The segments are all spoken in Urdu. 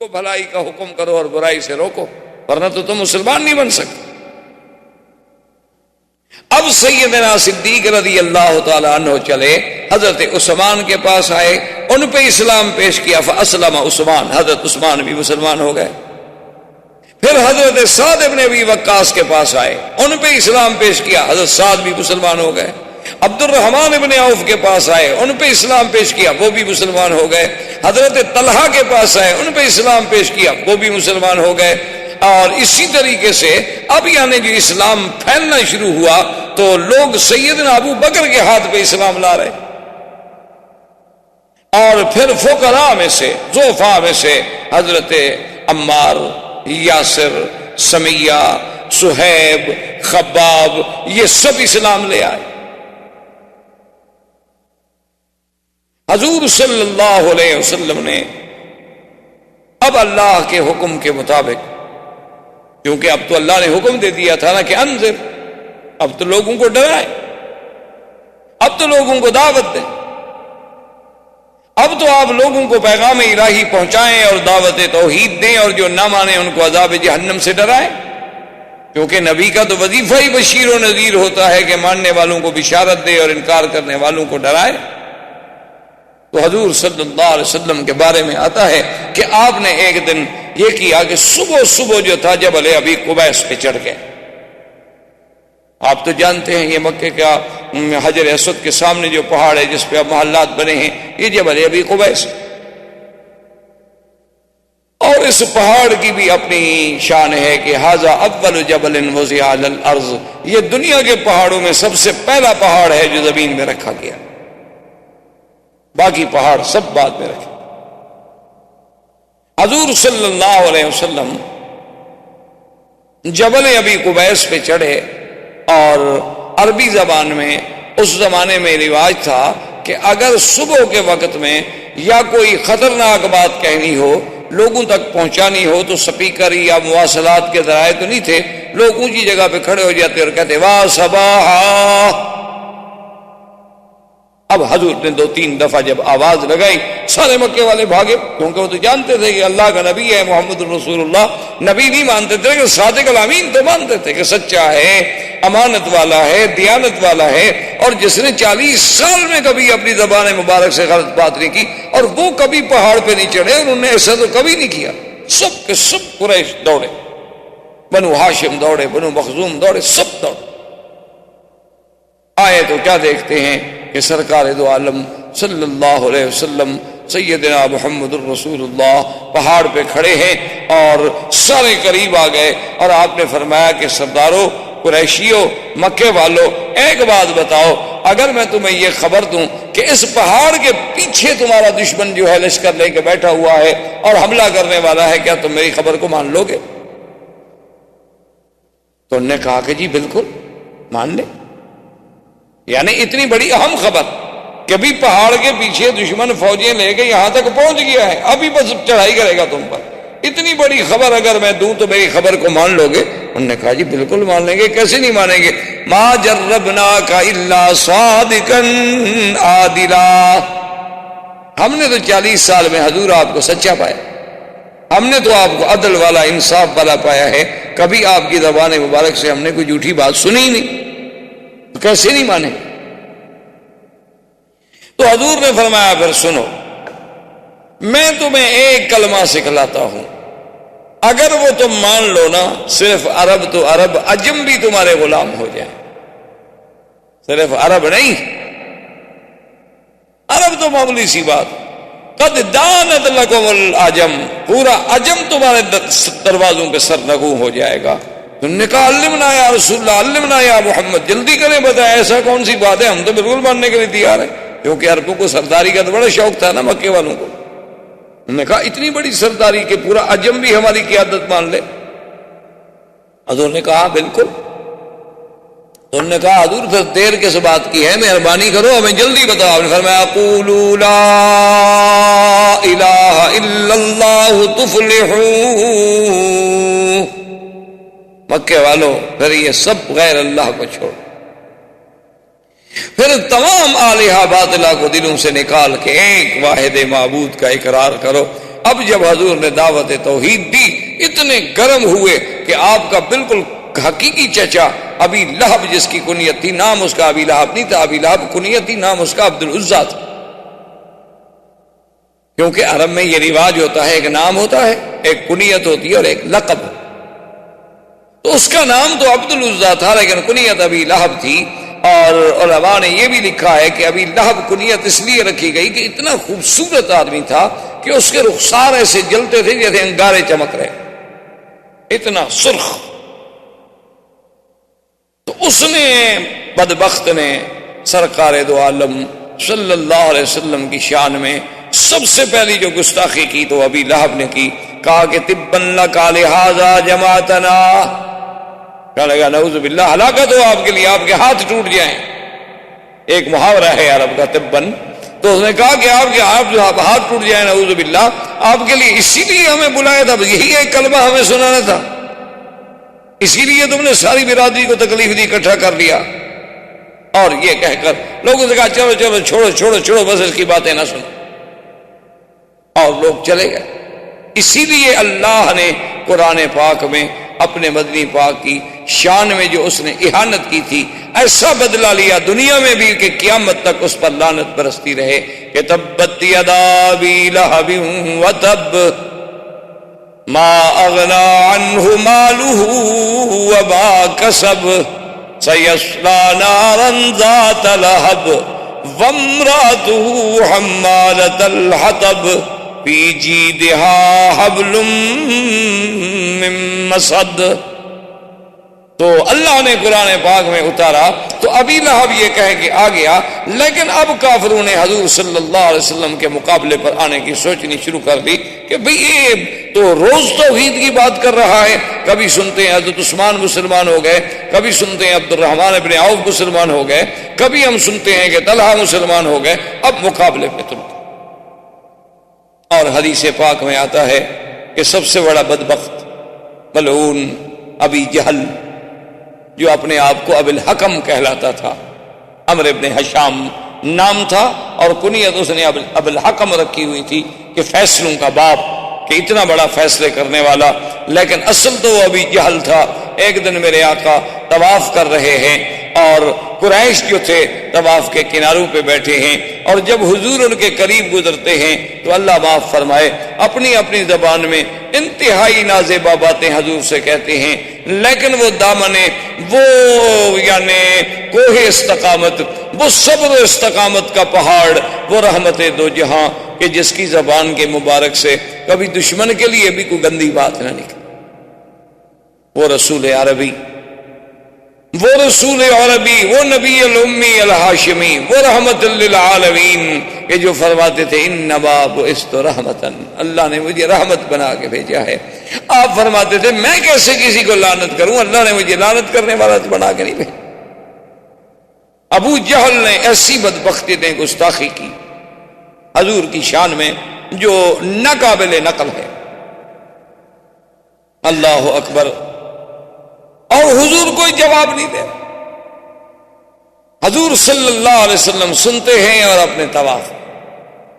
کو بھلائی کا حکم کرو اور برائی سے روکو، ورنہ تو تم مسلمان نہیں بن سکتے۔ اب سیدنا صدیق رضی اللہ تعالی عنہ چلے، حضرت عثمان کے پاس آئے، ان پہ اسلام پیش کیا، فاسلم عثمان، حضرت عثمان بھی مسلمان ہو گئے۔ پھر حضرت سعد بن ابی وقاص کے پاس آئے، ان پہ اسلام پیش کیا، حضرت سعد بھی مسلمان ہو گئے۔ عبد الرحمن بن عوف کے پاس آئے، ان پہ اسلام پیش کیا، وہ بھی مسلمان ہو گئے۔ حضرت طلحہ کے پاس آئے، ان پہ اسلام پیش کیا، وہ بھی مسلمان ہو گئے۔ اور اسی طریقے سے اب یعنی جو اسلام پھیلنا شروع ہوا تو لوگ سیدنا ابو بکر کے ہاتھ پہ اسلام لا رہے، اور پھر فقراء میں سے، ضعفاء میں سے حضرت عمار، یاسر، سمیہ، صہیب، خباب، یہ سب اسلام لے آئے۔ حضور صلی اللہ علیہ وسلم نے اب اللہ کے حکم کے مطابق، کیونکہ اب تو اللہ نے حکم دے دیا تھا نا کہ انذر، اب تو لوگوں کو ڈرائیں، اب تو لوگوں کو دعوت دیں، اب تو آپ لوگوں کو پیغام الہی پہنچائیں اور دعوت توحید دیں، اور جو نہ مانے ان کو عذاب جہنم سے ڈرائیں، کیونکہ نبی کا تو وظیفہ ہی بشیر و نذیر ہوتا ہے کہ ماننے والوں کو بشارت دے اور انکار کرنے والوں کو ڈرائے۔ تو حضور صلی اللہ علیہ وسلم کے بارے میں آتا ہے کہ آپ نے ایک دن یہ کیا کہ صبح صبح جو تھا جبل ابی قبیس پہ چڑھ گئے۔ آپ تو جانتے ہیں یہ مکے کا حجر اسود کے سامنے جو پہاڑ ہے جس پہ اب محلات بنے ہیں، یہ جبل ابی قبیس، اور اس پہاڑ کی بھی اپنی شان ہے کہ ھذا اول جبل وضع علی الارض، یہ دنیا کے پہاڑوں میں سب سے پہلا پہاڑ ہے جو زمین میں رکھا گیا، باقی پہاڑ سب بعد میں رکھے۔ حضور صلی اللہ علیہ وسلم جبل ابی قبیس پہ چڑھے، اور عربی زبان میں اس زمانے میں رواج تھا کہ اگر صبح کے وقت میں یا کوئی خطرناک بات کہنی ہو، لوگوں تک پہنچانی ہو، تو سپیکر یا مواصلات کے ذرائع تو نہیں تھے، لوگ اونچی جگہ پہ کھڑے ہو جاتے اور کہتے واہ صباحا۔ اب حضور نے 2-3 دفعہ جب آواز لگائی، سارے مکے والے بھاگے، کیونکہ وہ تو جانتے تھے کہ اللہ کا نبی ہے محمد الرسول اللہ۔ نبی نہیں مانتے تھے کہ صادق الامین تو مانتے تھے کہ سچا ہے، امانت والا ہے، دیانت والا ہے، اور جس نے 40 سال میں کبھی اپنی زبان مبارک سے غلط بات نہیں کی، اور وہ کبھی پہاڑ پہ نہیں چڑھے، انہوں نے ایسا تو کبھی نہیں کیا۔ سب کے سب قریش دوڑے، بنو ہاشم دوڑے، بنو مخزوم دوڑے، سب دوڑے۔ آئے تو کیا دیکھتے ہیں کہ سرکار دو عالم صلی اللہ علیہ وسلم سیدنا محمد الرسول اللہ پہاڑ پہ کھڑے ہیں، اور سارے قریب آ گئے، اور آپ نے فرمایا کہ سردارو، قریشیو، مکے والو، ایک بات بتاؤ، اگر میں تمہیں یہ خبر دوں کہ اس پہاڑ کے پیچھے تمہارا دشمن جو ہے لشکر لے کے بیٹھا ہوا ہے اور حملہ کرنے والا ہے، کیا تم میری خبر کو مان لو گے؟ تو انہوں نے کہا کہ جی بالکل مان لیں۔ یعنی اتنی بڑی اہم خبر کہ بھی پہاڑ کے پیچھے دشمن فوجیں لے کے یہاں تک پہنچ گیا ہے، ابھی بس چڑھائی کرے گا تم پر، اتنی بڑی خبر اگر میں دوں تو میری خبر کو مان لو گے؟ انہوں نے کہا جی بالکل مان لیں گے، کیسے نہیں مانیں گے؟ ما جربناک الا صادقا عادلا، ہم نے تو 40 سال میں حضور آپ کو سچا پایا، ہم نے تو آپ کو عدل والا، انصاف والا پایا ہے، کبھی آپ کی زبان مبارک سے ہم نے کوئی جھوٹی بات سنی ہی نہیں، تو کیسے نہیں مانے؟ تو حضور نے فرمایا پھر سنو، میں تمہیں ایک کلمہ سکھلاتا ہوں، اگر وہ تم مان لو نا، صرف عرب تو عرب، عجم بھی تمہارے غلام ہو جائیں، صرف عرب نہیں، عرب تو معمولی سی بات، قد دانت لکم العجم، پورا عجم تمہارے دروازوں پہ سرنگوں ہو جائے گا۔ تم نے کہا علمنا یا رسول اللہ، علمنا یا محمد، جلدی کریں بتائیں ایسا کون سی بات ہے، ہم تو بالکل ماننے کے لیے تیار ہیں، کیونکہ عربوں کو سرداری کا تو بڑا شوق تھا نا مکے والوں کو۔ انہوں نے کہا اتنی بڑی سرداری کہ پورا عجم بھی ہماری قیادت مان لے؟ حضور نے کہا بالکل۔ تو انہوں نے کہا حضور پھر دیر کس بات کی ہے، مہربانی کرو ہمیں جلدی بتاؤ۔ آپ نے فرمایا قولوا لا الہ الا اللہ تفلحوا، مکے والوں پھر یہ سب غیر اللہ کو چھوڑ، پھر تمام آلہہ باطلہ کو دلوں سے نکال کے ایک واحد معبود کا اقرار کرو، اب جب حضور نے دعوت توحید دی اتنے گرم ہوئے کہ آپ کا بالکل حقیقی چچا ابی لہب جس کی کنیت تھی، نام اس کا ابی لہب نہیں تھا، ابی لہب کنیت تھی، نام اس کا عبد العزیٰ تھا، کیونکہ عرب میں یہ رواج ہوتا ہے، ایک نام ہوتا ہے، ایک کنیت ہوتی ہے اور ایک لقب، تو اس کا نام تو عبد العزیٰ تھا لیکن کنیت ابی لہب تھی۔ اور علماء نے یہ بھی لکھا ہے کہ ابی لہب کنیت اس لیے رکھی گئی کہ اتنا خوبصورت آدمی تھا کہ اس کے رخسار ایسے جلتے تھے جیسے انگارے چمک رہے، اتنا سرخ۔ تو اس نے بدبخت نے سرکار دو عالم صلی اللہ علیہ وسلم کی شان میں سب سے پہلی جو گستاخی کی تو ابی لہب نے کی، کہا کہ تبًا لک لہذا جمعتنا، کہنے لگا نعوذ باللہ ہلاکت ہو آپ کے لیے، آپ کے ہاتھ ٹوٹ جائیں۔ ایک محاورہ ہے عرب کا تبًا، تو اس نے کہا کہ آپ کے ہاتھ ٹوٹ جائیں نعوذ باللہ، آپ کے لیے اسی لیے ہمیں بلایا تھا، یہی ایک کلمہ ہمیں سنانا تھا، اسی لیے تم نے ساری برادری کو تکلیف دی، اکٹھا کر لیا۔ اور یہ کہہ کر لوگوں سے کہا چلو چلو چھوڑو چھوڑو چھوڑو، بس اس کی باتیں نہ سنو، اور لوگ چلے گئے۔ اسی لیے اللہ نے قرآن پاک میں اپنے مدنی پاک کی شان میں جو اس نے اہانت کی تھی ایسا بدلہ لیا دنیا میں بھی کہ قیامت تک اس پر لعنت برستی رہے کہ تبت یدا ابی لہب وتب ما اغنى عنه ماله وما كسب سيصلى نارا ذات لهب وامرأته حمالة الحطب في جيدها حبل من مسد۔ تو اللہ نے قرآن پاک میں اتارا تو ابی لہب یہ کہہ کے آ گیا، لیکن اب کافروں نے حضور صلی اللہ علیہ وسلم کے مقابلے پر آنے کی سوچنی شروع کر دی کہ بھئی یہ تو روز توحید کی بات کر رہا ہے، کبھی سنتے ہیں حضرت عثمان مسلمان ہو گئے، کبھی سنتے ہیں عبد الرحمن ابن عوف مسلمان ہو گئے، کبھی ہم سنتے ہیں کہ طلحہ مسلمان ہو گئے، اب مقابلے پہ تم۔ اور حدیث پاک میں آتا ہے کہ سب سے بڑا بدبخت ملعون ابی جہل جو اپنے آپ کو ابی الحکم کہلاتا تھا، عمرو ابن حشام نام تھا اور کنیت اس نے ابی الحکم رکھی ہوئی تھی کہ فیصلوں کا باپ، کہ اتنا بڑا فیصلے کرنے والا، لیکن اصل تو وہ ابی جہل تھا۔ ایک دن میرے آقا طواف کر رہے ہیں اور قریش جو تھے طواف کے کناروں پہ بیٹھے ہیں، اور جب حضور ان کے قریب گزرتے ہیں تو اللہ معاف فرمائے اپنی اپنی زبان میں انتہائی نازیبا باتیں حضور سے کہتے ہیں، لیکن وہ دامنے، وہ یعنی کوہ استقامت، وہ صبر و استقامت کا پہاڑ، وہ رحمت دو جہاں کہ جس کی زبان کے مبارک سے کبھی دشمن کے لیے بھی کوئی گندی بات نہ نکلے، وہ رسول عربی، وہ رسول عربی، وہ نبی الامی الہاشمی، وہ رحمت للعالمین کہ جو فرماتے تھے انما بعثت رحمتا، اللہ نے مجھے رحمت بنا کے بھیجا ہے۔ آپ فرماتے تھے میں کیسے کسی کو لعنت کروں، اللہ نے مجھے لعنت کرنے والا بنا کے نہیں بھیجا۔ ابو جہل نے ایسی بدبختی نے گستاخی کی حضور کی شان میں جو ناقابل نقل ہے۔ اللہ اکبر، اور حضور کوئی جواب نہیں دے، حضور صلی اللہ علیہ وسلم سنتے ہیں اور اپنے طواف۔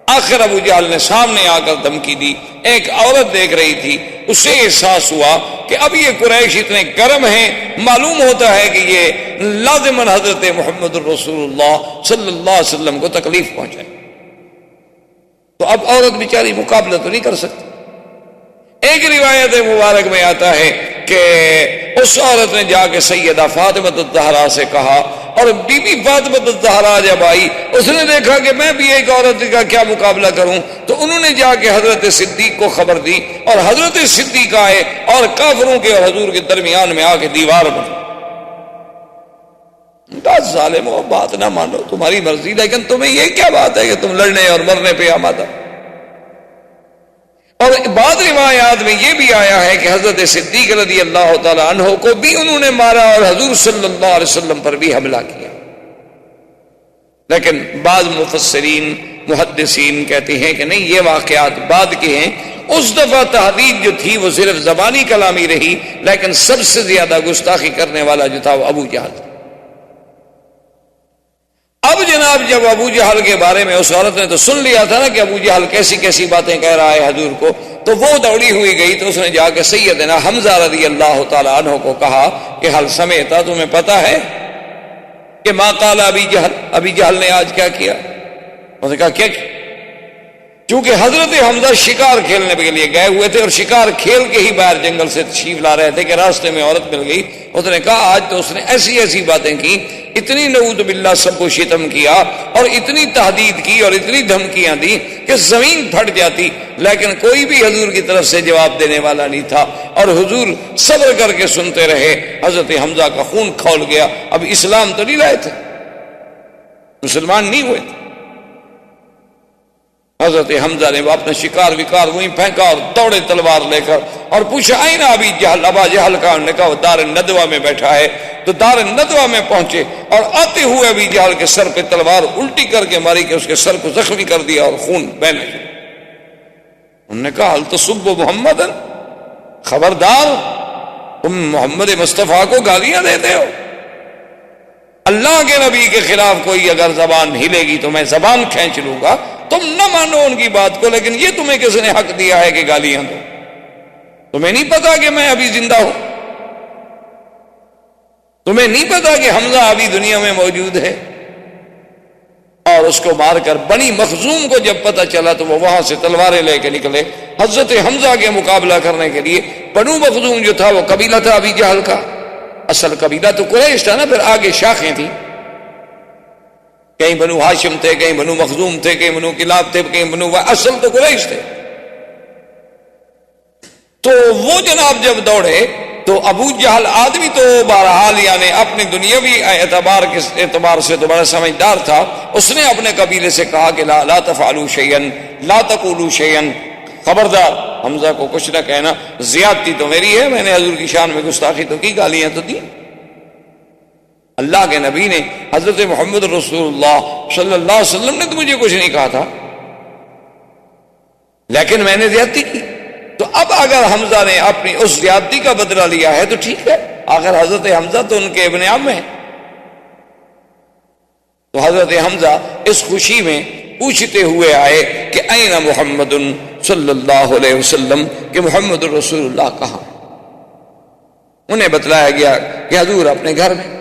آخر ابو جہل نے سامنے آ کر دھمکی دی، ایک عورت دیکھ رہی تھی، اسے احساس ہوا کہ اب یہ قریش اتنے گرم ہیں، معلوم ہوتا ہے کہ یہ لازماً حضرت محمد الرسول اللہ صلی اللہ علیہ وسلم کو تکلیف پہنچائے، تو اب عورت بیچاری مقابلہ تو نہیں کر سکتی۔ ایک روایت مبارک میں آتا ہے کہ اس عورت نے جا کے سیدہ فاطمہ الزہرا سے کہا، اور بی بی فاطمہ الزہرا جب آئی اس نے دیکھا کہ میں بھی ایک عورت کا کیا مقابلہ کروں، تو انہوں نے جا کے حضرت صدیق کو خبر دی، اور حضرت صدیق آئے اور کافروں کے اور حضور کے درمیان میں آ کے دیوار بنی۔ ظالمو، بات نہ مانو، تمہاری مرضی، لیکن تمہیں یہ کیا بات ہے کہ تم لڑنے اور مرنے پہ آمادہ۔ اور بعض روایات میں یہ بھی آیا ہے کہ حضرت صدیق رضی اللہ تعالی عنہ کو بھی انہوں نے مارا اور حضور صلی اللہ علیہ وسلم پر بھی حملہ کیا، لیکن بعض مفسرین محدثین کہتے ہیں کہ نہیں، یہ واقعات بعد کے ہیں۔ اس دفعہ تحدید جو تھی وہ صرف زبانی کلامی رہی، لیکن سب سے زیادہ گستاخی کرنے والا جو تھا وہ ابو جہل۔ اب جناب جب ابو جہل کے بارے میں اس عورت نے تو سن لیا تھا نا کہ ابو جہل کیسی کیسی باتیں کہہ رہا ہے حضور کو، تو وہ دوڑی ہوئی گئی تو اس نے جا کے سیدنا حمزہ رضی اللہ تعالیٰ عنہ کو کہا کہ حل سمیتا، تمہیں پتا ہے کہ ما قال ابی جہل نے آج کیا کیا؟ اس نے کہا کیا؟ کیونکہ حضرت حمزہ شکار کھیلنے کے لیے گئے ہوئے تھے اور شکار کھیل کے ہی باہر جنگل سے تشریف لا رہے تھے کہ راستے میں عورت مل گئی. اس نے کہا آج تو اس نے ایسی ایسی باتیں کی، اتنی نعوذ باللہ سب کو شتم کیا اور اتنی تہدید کی اور اتنی دھمکیاں دی کہ زمین پھٹ جاتی، لیکن کوئی بھی حضور کی طرف سے جواب دینے والا نہیں تھا اور حضور صبر کر کے سنتے رہے. حضرت حمزہ کا خون کھول گیا. اب اسلام تو نہیں لائے تھے، مسلمان نہیں ہوئے تھے. حضرت حمزہ نے اپنا شکار وکار وہیں پھینکا اور دوڑے تلوار لے کر اور پوچھا آئین ابی جہل، ابا جہل کا. انہوں نے کہا وہ دار الندوہ میں بیٹھا ہے. تو دار الندوہ میں پہنچے اور آتے ہوئے ابی جہل کے سر پہ تلوار الٹی کر کے ماری کہ اس کے سر کو زخمی کر دیا اور خون بہنے لگا. انہوں نے کہا حل تسب محمد، خبردار تم محمد مصطفیٰ کو گالیاں دیتے ہو. اللہ کے نبی کے خلاف کوئی اگر زبان ہلے گی تو میں زبان کھینچ لوں گا. تم نہ مانو ان کی بات کو، لیکن یہ تمہیں کس نے حق دیا ہے کہ گالیاں دو؟ تمہیں نہیں پتا کہ میں ابھی زندہ ہوں؟ تمہیں نہیں پتا کہ حمزہ ابھی دنیا میں موجود ہے؟ اور اس کو مار کر بنی مخزوم کو جب پتا چلا تو وہ وہاں سے تلواریں لے کے نکلے حضرت حمزہ کے مقابلہ کرنے کے لیے. بنو مخزوم جو تھا وہ قبیلہ تھا ابی جہل کا، اصل قبیلہ تو قریش تھا نا، پھر آگے شاخیں تھیں، کہیں بنو ہاشم تھے، کہیں بنو مخزوم تھے، کہیں بنو کلاب تھے، کہیں بنو، اصل تو قریش تھے. تو وہ جناب جب دوڑے تو ابو جہل آدمی تو بہرحال یعنی اپنے دنیاوی اعتبار سے تو بڑا سمجھدار تھا. اس نے اپنے قبیلے سے کہا کہ لا تفعلوا شیئا لا تقولوا شیئا، خبردار حمزہ کو کچھ نہ کہنا، زیادتی تو میری ہے، میں نے حضور کی شان میں گستاخی تو کی، گالیاں تو دی. اللہ کے نبی نے حضرت محمد رسول اللہ صلی اللہ علیہ وسلم نے تو مجھے کچھ نہیں کہا تھا، لیکن میں نے زیادتی کی. تو اب اگر حمزہ نے اپنی اس زیادتی کا بدلہ لیا ہے تو ٹھیک ہے، آخر حضرت حمزہ تو ان کے ابن عم ہیں. تو حضرت حمزہ اس خوشی میں پوچھتے ہوئے آئے کہ این محمد صلی اللہ علیہ وسلم، کہ محمد رسول اللہ کہاں؟ انہیں بتلایا گیا کہ حضور اپنے گھر میں.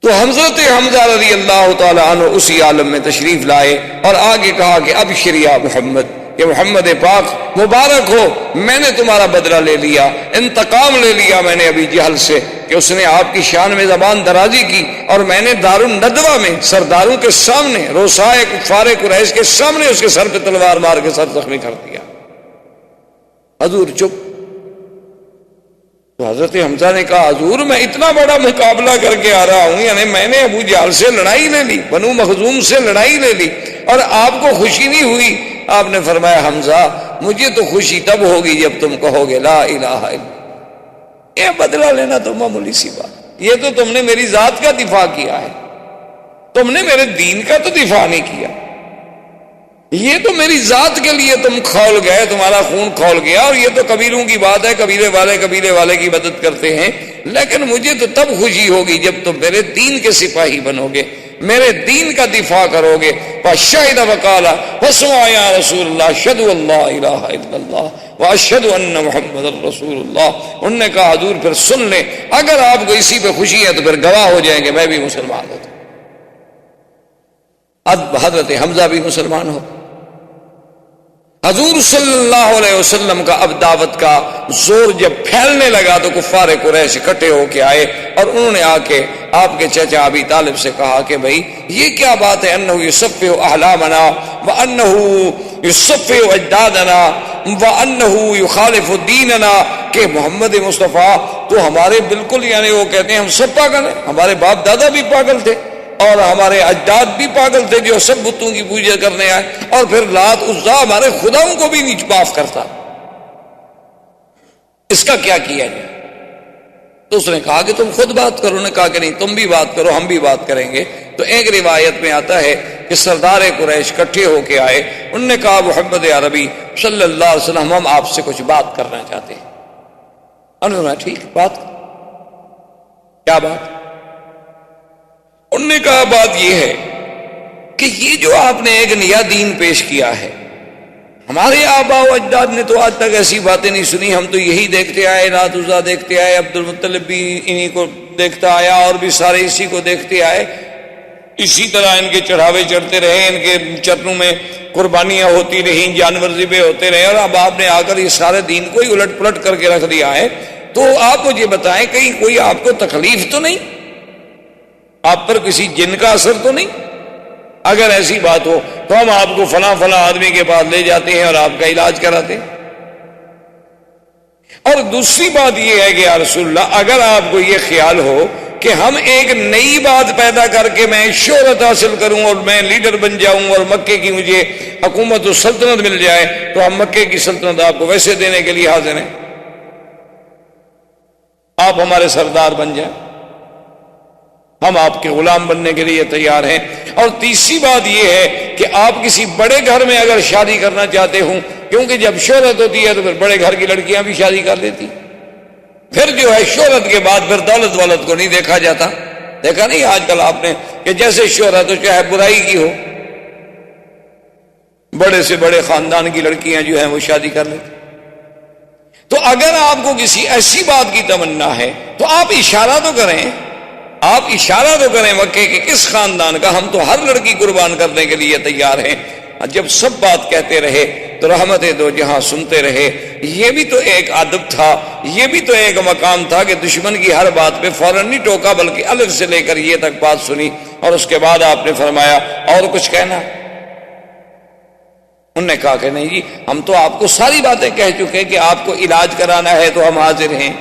تو حضرت حمزہ رضی اللہ تعالی عنہ اسی عالم میں تشریف لائے اور آگے کہا کہ ابشر یا محمد، کہ محمد پاک مبارک ہو، میں نے تمہارا بدلہ لے لیا، انتقام لے لیا میں نے ابی جہل سے کہ اس نے آپ کی شان میں زبان درازی کی، اور میں نے دار الندوہ میں سرداروں کے سامنے، روسائے کفار قریش کے سامنے اس کے سر پہ تلوار مار کے سر زخمی کر دیا. حضور چپ. تو حضرت حمزہ نے کہا حضور میں اتنا بڑا مقابلہ کر کے آ رہا ہوں، یعنی میں نے ابو جہل سے لڑائی لے لی، بنو مخزوم سے لڑائی لے لی، اور آپ کو خوشی نہیں ہوئی. آپ نے فرمایا حمزہ مجھے تو خوشی تب ہوگی جب تم کہو گے لا الہ الا اللہ. یہ بدلہ لینا تو معمولی سی بات، یہ تو تم نے میری ذات کا دفاع کیا ہے، تم نے میرے دین کا تو دفاع نہیں کیا. یہ تو میری ذات کے لیے تم کھول گئے، تمہارا خون کھول گیا، اور یہ تو قبیلوں کی بات ہے، قبیلے والے کی مدد کرتے ہیں. لیکن مجھے تو تب خوشی ہوگی جب تم میرے دین کے سپاہی بنو گے، میرے دین کا دفاع کرو گے. فشہد وقال واسمع یا رسول اللہ اشہد ان لا الہ الا اللہ واشہد ان محمد رسول اللہ. انہوں نے کہا حضور پھر سن لیں، اگر آپ کو اسی پہ خوشی ہے تو پھر گواہ ہو جائیں گے میں بھی مسلمان ہوتا. اب حضرت حمزہ بھی مسلمان ہو. حضور صلی اللہ علیہ وسلم کا اب دعوت کا زور جب پھیلنے لگا تو کفار قریش اکٹھے ہو کے آئے، اور انہوں نے آ کے آپ کے چچا ابی طالب سے کہا کہ بھائی یہ کیا بات ہے، انہ یصفح احلامنا وانہ یصفح اجدادنا وانہ یخالف دیننا، کہ محمد مصطفیٰ تو ہمارے بالکل یعنی وہ کہتے ہیں ہم سب پاگل ہیں، ہمارے باپ دادا بھی پاگل تھے اور ہمارے اجداد بھی پاگل تھے جو سب بتوں کی پوجا کرنے آئے، اور پھر لات عزا ہمارے خداؤں کو بھی نہیں معاف کرتا، اس کا کیا کیا جائے؟ تو اس نے کہا کہ تم خود بات کرو. نے کہا کہ نہیں تم بھی بات کرو، ہم بھی بات کریں گے. تو ایک روایت میں آتا ہے کہ سردار قریش اکٹھے ہو کے آئے، انہوں نے کہا محمد عربی صلی اللہ علیہ وسلم ہم آپ سے کچھ بات کرنا چاہتے ہیں. انہوں نے ٹھیک بات، کیا بات؟ انہوں نے کہا بات یہ ہے کہ یہ جو آپ نے ایک نیا دین پیش کیا ہے، ہمارے آباء و اجداد نے تو آج تک ایسی باتیں نہیں سنی، ہم تو یہی دیکھتے آئے، لات عزیٰ دیکھتے آئے، عبد المطلب بھی انہی کو دیکھتا آیا، اور بھی سارے اسی کو دیکھتے آئے، اسی طرح ان کے چڑھاوے چڑھتے رہے، ان کے چرنوں میں قربانیاں ہوتی رہیں، جانور ذبح ہوتے رہے، اور اب آپ نے آ کر یہ سارے دین کو ہی الٹ پلٹ کر کے رکھ دیا ہے۔ تو آپ مجھے بتائیں کہیں کوئی آپ کو تکلیف تو نہیں، آپ پر کسی جن کا اثر تو نہیں؟ اگر ایسی بات ہو تو ہم آپ کو فلاں فلاں آدمی کے پاس لے جاتے ہیں اور آپ کا علاج کراتے ہیں۔ اور دوسری بات یہ ہے کہ یا رسول اللہ، اگر آپ کو یہ خیال ہو کہ ہم ایک نئی بات پیدا کر کے میں شہرت حاصل کروں اور میں لیڈر بن جاؤں اور مکے کی مجھے حکومت و سلطنت مل جائے، تو ہم مکے کی سلطنت آپ کو ویسے دینے کے لیے حاضر ہیں، آپ ہمارے سردار بن جائیں، ہم آپ کے غلام بننے کے لیے تیار ہیں۔ اور تیسری بات یہ ہے کہ آپ کسی بڑے گھر میں اگر شادی کرنا چاہتے ہوں، کیونکہ جب شہرت ہوتی ہے تو پھر بڑے گھر کی لڑکیاں بھی شادی کر لیتی، پھر جو ہے شہرت کے بعد پھر دولت والت کو نہیں دیکھا جاتا۔ دیکھا نہیں آج کل آپ نے کہ جیسے شہرت ہو چاہے برائی کی ہو، بڑے سے بڑے خاندان کی لڑکیاں جو ہیں وہ شادی کر لیتی۔ تو اگر آپ کو کسی ایسی بات کی تمنا ہے تو آپ اشارہ تو کریں، آپ اشارہ تو کریں مکے کے کس خاندان کا، ہم تو ہر لڑکی قربان کرنے کے لیے تیار ہیں۔ جب سب بات کہتے رہے تو رحمت دو جہاں سنتے رہے۔ یہ بھی تو ایک ادب تھا، یہ بھی تو ایک مقام تھا کہ دشمن کی ہر بات پہ فوراً نہیں ٹوکا، بلکہ الف سے لے کر یہ تک بات سنی، اور اس کے بعد آپ نے فرمایا اور کچھ کہنا؟ انہوں نے کہا کہ نہیں جی، ہم تو آپ کو ساری باتیں کہہ چکے کہ آپ کو علاج کرانا ہے تو ہم حاضر ہیں،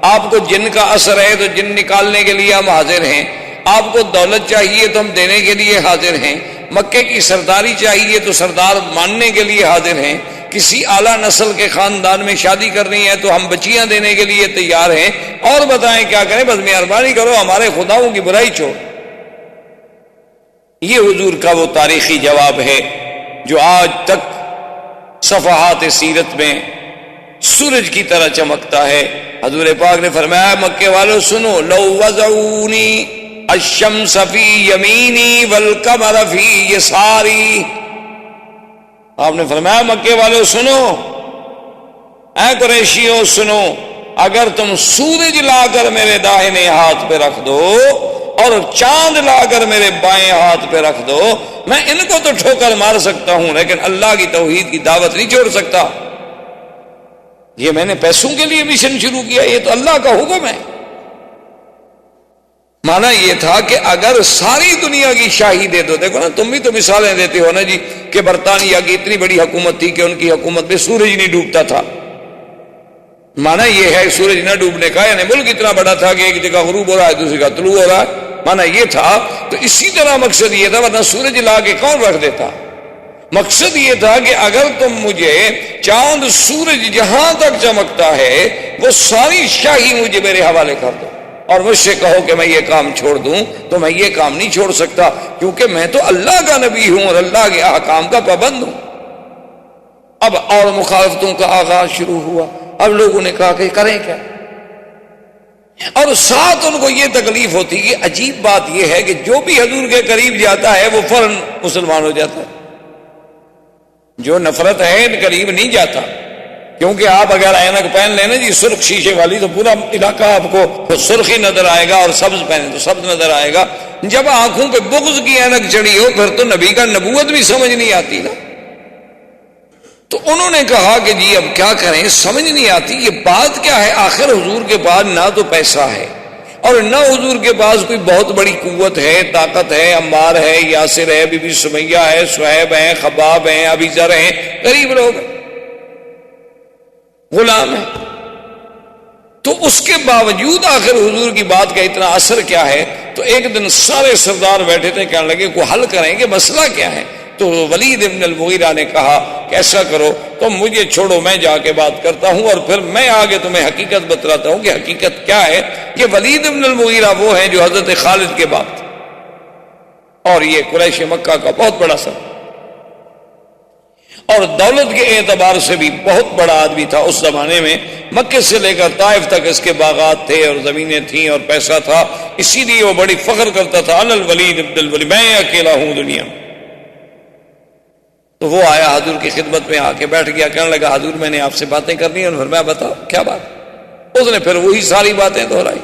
آپ کو جن کا اثر ہے تو جن نکالنے کے لیے ہم حاضر ہیں، آپ کو دولت چاہیے تو ہم دینے کے لیے حاضر ہیں، مکے کی سرداری چاہیے تو سردار ماننے کے لیے حاضر ہیں، کسی اعلیٰ نسل کے خاندان میں شادی کرنی ہے تو ہم بچیاں دینے کے لیے تیار ہیں، اور بتائیں کیا کریں، بس مہربانی کرو ہمارے خداؤں کی برائی چھوڑ۔ یہ حضور کا وہ تاریخی جواب ہے جو آج تک صفحات سیرت میں سورج کی طرح چمکتا ہے۔ حضور پاک نے فرمایا مکے والوں سنو، لو وضعونی الشمس فی یمینی والقمر فی یساری، آپ نے فرمایا مکے والوں سنو، اے قریشیوں سنو، اگر تم سورج لا کر میرے داہنے ہاتھ پہ رکھ دو اور چاند لا کر میرے بائیں ہاتھ پہ رکھ دو، میں ان کو تو ٹھوکر مار سکتا ہوں لیکن اللہ کی توحید کی دعوت نہیں چھوڑ سکتا۔ یہ میں نے پیسوں کے لیے مشن شروع کیا، یہ تو اللہ کا حکم ہے۔ مانا یہ تھا کہ اگر ساری دنیا کی شاہی دے دو، دیکھو نا تم بھی تو مثالیں دیتے ہو نا جی کہ برطانیہ کی اتنی بڑی حکومت تھی کہ ان کی حکومت میں سورج نہیں ڈوبتا تھا، مانا یہ ہے سورج نہ ڈوبنے کا، یعنی ملک اتنا بڑا تھا کہ ایک جگہ غروب ہو رہا ہے دوسری کا طلوع ہو رہا ہے، مانا یہ تھا۔ تو اسی طرح مقصد یہ تھا، ورنہ سورج لا کے کون رکھ دیتا؟ مقصد یہ تھا کہ اگر تم مجھے چاند سورج جہاں تک چمکتا ہے وہ ساری شاہی مجھے میرے حوالے کر دو، اور مجھ سے کہو کہ میں یہ کام چھوڑ دوں، تو میں یہ کام نہیں چھوڑ سکتا، کیونکہ میں تو اللہ کا نبی ہوں اور اللہ کے احکام کا پابند ہوں۔ اب اور مخالفتوں کا آغاز شروع ہوا۔ اب لوگوں نے کہا کہ کریں کیا، اور ساتھ ان کو یہ تکلیف ہوتی کہ عجیب بات یہ ہے کہ جو بھی حضور کے قریب جاتا ہے وہ فوراً مسلمان ہو جاتا ہے، جو نفرت ہے ان قریب نہیں جاتا، کیونکہ آپ اگر اینک پہن لینا جی سرخ شیشے والی تو پورا علاقہ آپ کو سرخی نظر آئے گا، اور سبز پہنے تو سبز نظر آئے گا۔ جب آنکھوں پہ بغض کی اینک چڑھی ہو پھر تو نبی کا نبوت بھی سمجھ نہیں آتی نا۔ تو انہوں نے کہا کہ جی اب کیا کریں، سمجھ نہیں آتی یہ بات کیا ہے، آخر حضور کے پاس نہ تو پیسہ ہے اور نہ حضور کے پاس کوئی بہت بڑی قوت ہے، طاقت ہے، عمار ہے، یاسر ہے، بی بی سمیہ ہے، صہیب ہیں، خباب ہیں، ابی ذر ہیں، غریب لوگ ہیں، غلام ہیں، تو اس کے باوجود آخر حضور کی بات کا اتنا اثر کیا ہے؟ تو ایک دن سارے سردار بیٹھے تھے، کہنے لگے کوئی حل کریں کہ مسئلہ کیا ہے؟ تو ولید ابن المغیرہ نے کہا کہ ایسا کرو تم مجھے چھوڑو، میں جا کے بات کرتا ہوں اور پھر میں آگے تمہیں حقیقت بتلاتا ہوں کہ حقیقت کیا ہے۔ کہ ولید ابن المغیرہ وہ ہیں جو حضرت خالد کے باپ تھے، اور یہ قریش مکہ کا بہت بڑا سر، اور دولت کے اعتبار سے بھی بہت بڑا آدمی تھا اس زمانے میں. مکے سے لے کر طائف تک اس کے باغات تھے اور زمینیں تھیں اور پیسہ تھا. اسی لیے وہ بڑی فخر کرتا تھا انا الولید ابن الولید، میں اکیلا ہوں دنیا میں. تو وہ آیا حضور کی خدمت میں، آ کے بیٹھ گیا. کہنے لگا حضور میں نے آپ سے باتیں کرنی ہیں. اور میں بتاؤ کیا بات. اس نے پھر وہی ساری باتیں دہرائی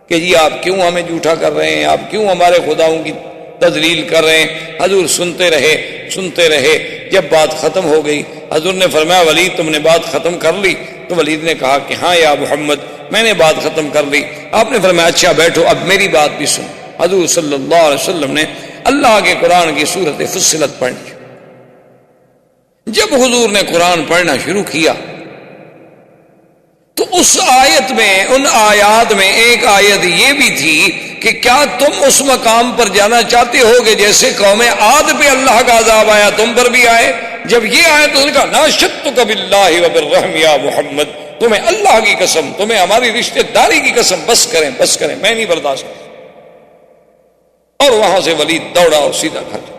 کہ جی آپ کیوں ہمیں جھوٹا کر رہے ہیں، آپ کیوں ہمارے خداؤں کی تذلیل کر رہے ہیں. حضور سنتے رہے. جب بات ختم ہو گئی حضور نے فرمایا ولید تم نے بات ختم کر لی؟ تو ولید نے کہا کہ ہاں یا محمد میں نے بات ختم کر لی. آپ نے فرمایا اچھا بیٹھو اب میری بات بھی سن. حضور صلی اللہ علیہ وسلم نے اللہ کے قرآن کی سورت فصلت پڑھی. جب حضور نے قرآن پڑھنا شروع کیا تو اس آیت میں، ان آیات میں ایک آیت یہ بھی تھی کہ کیا تم اس مقام پر جانا چاہتے ہو کہ جیسے قوم عاد پہ اللہ کا عذاب آیا تم پر بھی آئے؟ جب یہ آئے تو نے کہا ناشدتک باللہ وبالرحم یا محمد، تمہیں اللہ کی قسم، تمہیں ہماری رشتہ داری کی قسم، بس کریں میں نہیں برداشت کرتا. اور وہاں سے ولید دوڑا اور سیدھا گھر.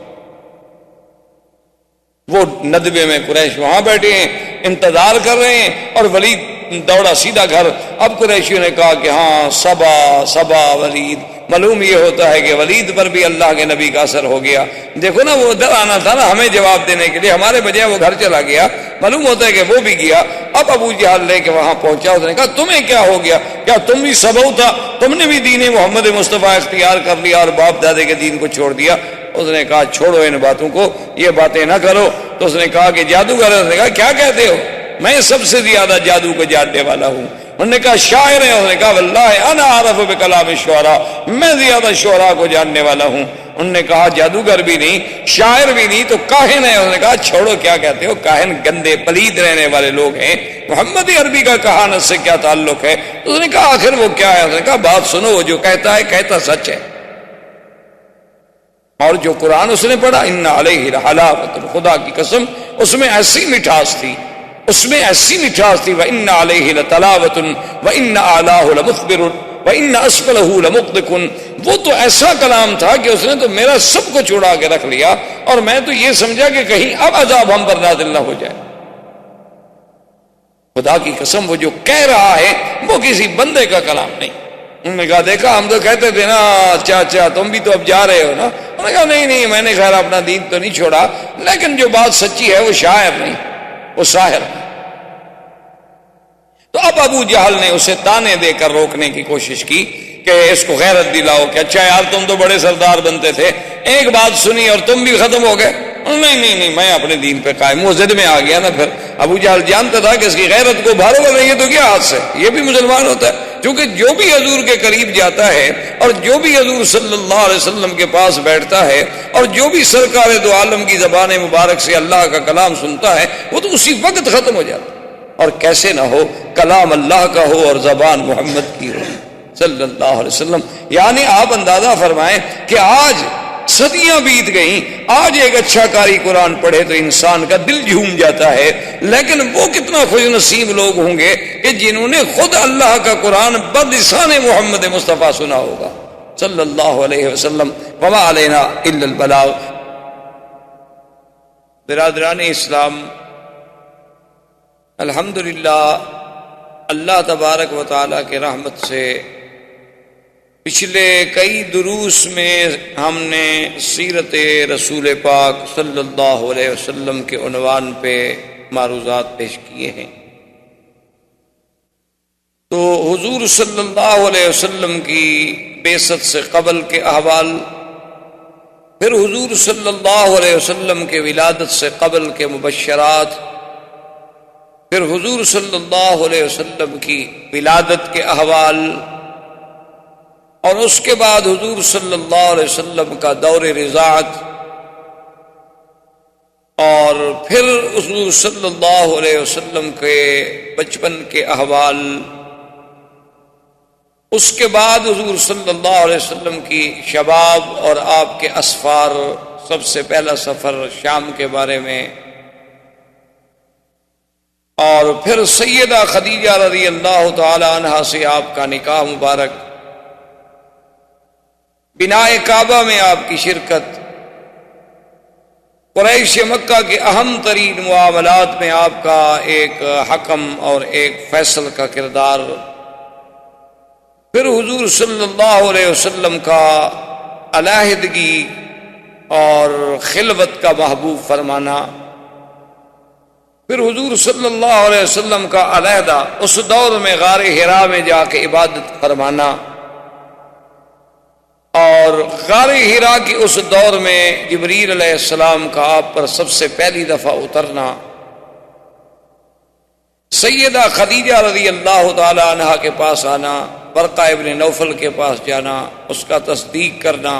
وہ ندبے میں قریش وہاں بیٹھے ہیں انتظار کر رہے ہیں اور ولید دوڑا سیدھا گھر. اب قریشیوں نے کہا کہ ہاں صبا ولید. معلوم یہ ہوتا ہے کہ ولید پر بھی اللہ کے نبی کا اثر ہو گیا. دیکھو نا وہ ادھر آنا تھا نا ہمیں جواب دینے کے لیے، ہمارے بجائے وہ گھر چلا گیا. معلوم ہوتا ہے کہ وہ بھی گیا. اب ابو جہل لے کے وہاں پہنچا. اس نے کہا تمہیں کیا ہو گیا؟ کیا تم بھی سبو تھا؟ تم نے بھی دین محمد مصطفیٰ اختیار کر لیا اور باپ دادے کے دین کو چھوڑ دیا؟ اس نے کہا چھوڑو ان باتوں کو، یہ باتیں نہ کرو. تو اس نے کہا کہ جادوگر. اس نے کہا کیا کہتے ہو؟ میں سب سے زیادہ جادو کو جاننے والا ہوں. انہوں نے کہا شاعر ہے. اس نے کہا واللہ انا عارف بکلام الشعراء، میں زیادہ شعراء کو جاننے والا ہوں. انہوں نے کہا جادوگر بھی نہیں، شاعر بھی نہیں، تو کاہن ہے. انہوں نے کہا چھوڑو کیا کہتے ہو، کاہن گندے پلید رہنے والے لوگ ہیں. محمد عربی کا کہانت سے کیا تعلق ہے؟ تو اس نے کہا آخر وہ کیا ہے؟ اس نے کہا بات سنو، وہ جو کہتا ہے کہتا سچ ہے. اور جو قرآن اس نے پڑھا ان علیہ لحلاوۃ، خدا کی قسم اس میں ایسی مٹھاس تھی، وَإِنَّ عَلَيْهِ لَتَلَاوَةٌ وَإِنَّ أَعْلَاهُ لَمُخْبِرٌ وَإِنَّ أَسْفَلَهُ لَمُقْدِقٌ. وہ تو ایسا کلام تھا کہ اس نے تو میرا سب کو چھوڑا کے رکھ لیا اور میں تو یہ سمجھا کہ کہیں اب عذاب ہم پر نازل نہ ہو جائے. خدا کی قسم وہ جو کہہ رہا ہے وہ کسی بندے کا کلام نہیں. انہوں نے کہا دیکھا ہم تو کہتے تھے نا اچھا تم بھی تو اب جا رہے ہو نا. انہوں نے کہا نہیں میں نے خیر اپنا دین تو نہیں چھوڑا، لیکن جو بات سچی ہے وہ شاعر نہیں، وہ ساحر. تو اب ابو جہل نے اسے تانے دے کر روکنے کی کوشش کی کہ اس کو غیرت دلاؤ کہ اچھا یار تم تو بڑے سردار بنتے تھے، ایک بات سنی اور تم بھی ختم ہو گئے. نہیں میں اپنے دین پہ قائم. وہ ضد میں آ گیا نا. پھر ابو جہل جانتا تھا کہ اس کی غیرت کو بھارو گا نہیں ہے تو کیا ہاتھ سے، یہ بھی مسلمان ہوتا ہے. کیونکہ جو بھی حضور کے قریب جاتا ہے اور جو بھی حضور صلی اللہ علیہ وسلم کے پاس بیٹھتا ہے اور جو بھی سرکار دو عالم کی زبان مبارک سے اللہ کا کلام سنتا ہے وہ تو اسی وقت ختم ہو جاتا ہے. اور کیسے نہ ہو، کلام اللہ کا ہو اور زبان محمد کی ہو صلی اللہ علیہ وسلم. یعنی آپ اندازہ فرمائیں کہ آج صدیاں بیت گئیں، آج ایک اچھا قاری قرآن پڑھے تو انسان کا دل جھوم جاتا ہے. لیکن وہ کتنا خوش نصیب لوگ ہوں گے کہ جنہوں نے خود اللہ کا قرآن بلسان محمد مصطفیٰ سنا ہوگا صلی اللہ علیہ وسلم. وما علینا الا البلاغ. برادران اسلام، الحمدللہ اللہ تبارک و تعالیٰ کے رحمت سے پچھلے کئی دروس میں ہم نے سیرت رسول پاک صلی اللہ علیہ وسلم کے عنوان پہ معروضات پیش کیے ہیں. تو حضور صلی اللہ علیہ وسلم کی بعثت سے قبل کے احوال، پھر حضور صلی اللہ علیہ وسلم کے ولادت سے قبل کے مبشرات، پھر حضور صلی اللہ علیہ وسلم کی ولادت کے احوال، اور اس کے بعد حضور صلی اللہ علیہ وسلم کا دور رضاعت، اور پھر حضور صلی اللہ علیہ وسلم کے بچپن کے احوال، اس کے بعد حضور صلی اللہ علیہ وسلم کی شباب اور آپ کے اسفار، سب سے پہلا سفر شام کے بارے میں، اور پھر سیدہ خدیجہ رضی اللہ تعالی عنہا سے آپ کا نکاح مبارک، بنائے کعبہ میں آپ کی شرکت، قریش مکہ کے اہم ترین معاملات میں آپ کا ایک حکم اور ایک فیصل کا کردار، پھر حضور صلی اللہ علیہ وسلم کا علیحدگی اور خلوت کا محبوب فرمانا، پھر حضور صلی اللہ علیہ وسلم کا علیحدہ اس دور میں غار حرا میں جا کے عبادت فرمانا، اور غار حرا کی اس دور میں جبریل علیہ السلام کا آپ پر سب سے پہلی دفعہ اترنا، سیدہ خدیجہ رضی اللہ تعالی عنہا کے پاس آنا، ورقہ ابن نوفل کے پاس جانا، اس کا تصدیق کرنا،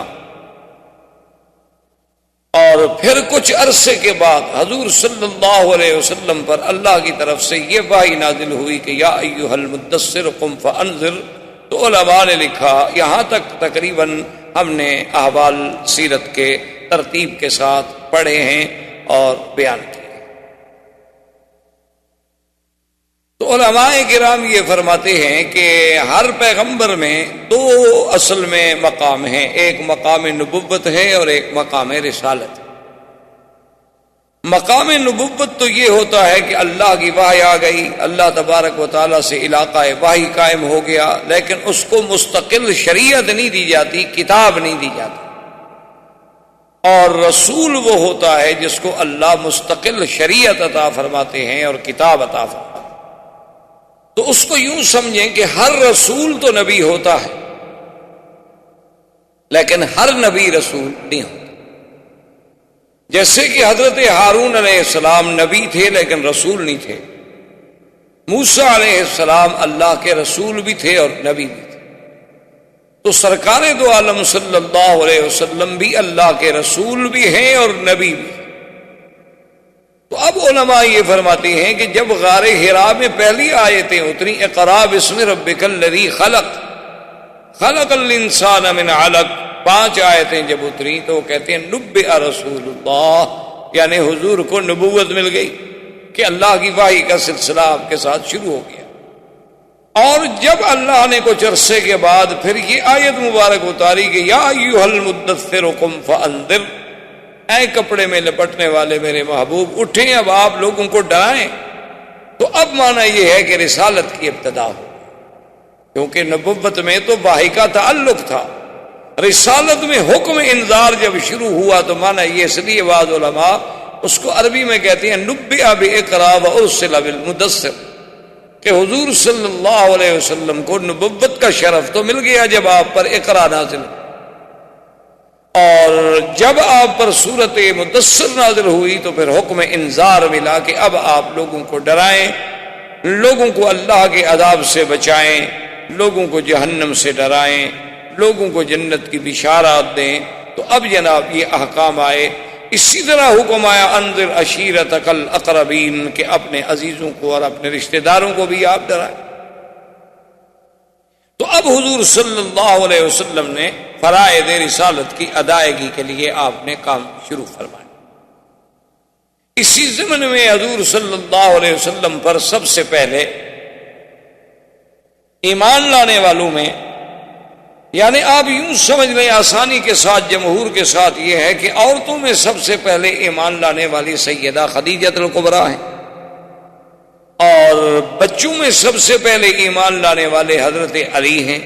اور پھر کچھ عرصے کے بعد حضور صلی اللہ علیہ وسلم پر اللہ کی طرف سے یہ وحی نازل ہوئی کہ یا ایھا المدثر قم فانذر، تو علماء نے لکھا یہاں تک تقریباً ہم نے احوال سیرت کے ترتیب کے ساتھ پڑھے ہیں اور بیان کیے۔ تو علماء کرام یہ فرماتے ہیں کہ ہر پیغمبر میں دو اصل میں مقام ہیں، ایک مقام نبوت ہے اور ایک مقام رسالت۔ مقام نبوت تو یہ ہوتا ہے کہ اللہ کی وحی آ گئی، اللہ تبارک و تعالیٰ سے علاقہ وحی قائم ہو گیا، لیکن اس کو مستقل شریعت نہیں دی جاتی، کتاب نہیں دی جاتی۔ اور رسول وہ ہوتا ہے جس کو اللہ مستقل شریعت عطا فرماتے ہیں اور کتاب عطا فرماتے ہیں۔ تو اس کو یوں سمجھیں کہ ہر رسول تو نبی ہوتا ہے، لیکن ہر نبی رسول نہیں ہوتا۔ جیسے کہ حضرت ہارون علیہ السلام نبی تھے لیکن رسول نہیں تھے، موسیٰ علیہ السلام اللہ کے رسول بھی تھے اور نبی بھی تھے، تو سرکار دو عالم صلی اللہ علیہ وسلم بھی اللہ کے رسول بھی ہیں اور نبی بھی۔ تو اب علماء یہ فرماتے ہیں کہ جب غار حرا میں پہلی آیتیں اتری، اقرا بسم ربک الذی خلق خلق الانسان من علق، 5 آیتیں جب اتری تو وہ کہتے ہیں نبئ رسول اللہ، یعنی حضور کو نبوت مل گئی کہ اللہ کی وحی کا سلسلہ آپ کے ساتھ شروع ہو گیا۔ اور جب اللہ نے کچھ عرصے کے بعد پھر یہ آیت مبارک اتاری کہ یا ایھا المدثر قم فانذر، اے کپڑے میں لپٹنے والے میرے محبوب اٹھیں، اب آپ لوگوں کو ڈرائیں، تو اب معنی یہ ہے کہ رسالت کی ابتدا ہو، کیونکہ نبوت میں تو وحی کا تعلق تھا، رسالت میں حکم انذار جب شروع ہوا تو معنی یہ، اس لیے بعض علماء اس کو عربی میں کہتے ہیں نبئ باقرا وارسل بالمدثر، کہ حضور صلی اللہ علیہ وسلم کو نبوت کا شرف تو مل گیا جب آپ پر اقرا نازل، اور جب آپ پر سورت مدثر نازل ہوئی تو پھر حکم انذار ملا کہ اب آپ لوگوں کو ڈرائیں، لوگوں کو اللہ کے عذاب سے بچائیں، لوگوں کو جہنم سے ڈرائیں، لوگوں کو جنت کی بشارات دیں۔ تو اب جناب یہ احکام آئے۔ اسی طرح حکم آیا انذر عشیرتک الاقربین، کہ اپنے عزیزوں کو اور اپنے رشتہ داروں کو بھی آپ ڈرائیں۔ تو اب حضور صلی اللہ علیہ وسلم نے فرائض رسالت کی ادائیگی کے لیے آپ نے کام شروع فرمایا۔ اسی ضمن میں حضور صلی اللہ علیہ وسلم پر سب سے پہلے ایمان لانے والوں میں، یعنی آپ یوں سمجھ لیں آسانی کے ساتھ، جمہور کے ساتھ، یہ ہے کہ عورتوں میں سب سے پہلے ایمان لانے والی سیدہ خدیجہ الکبریٰ ہیں، اور بچوں میں سب سے پہلے ایمان لانے والے حضرت علی ہیں،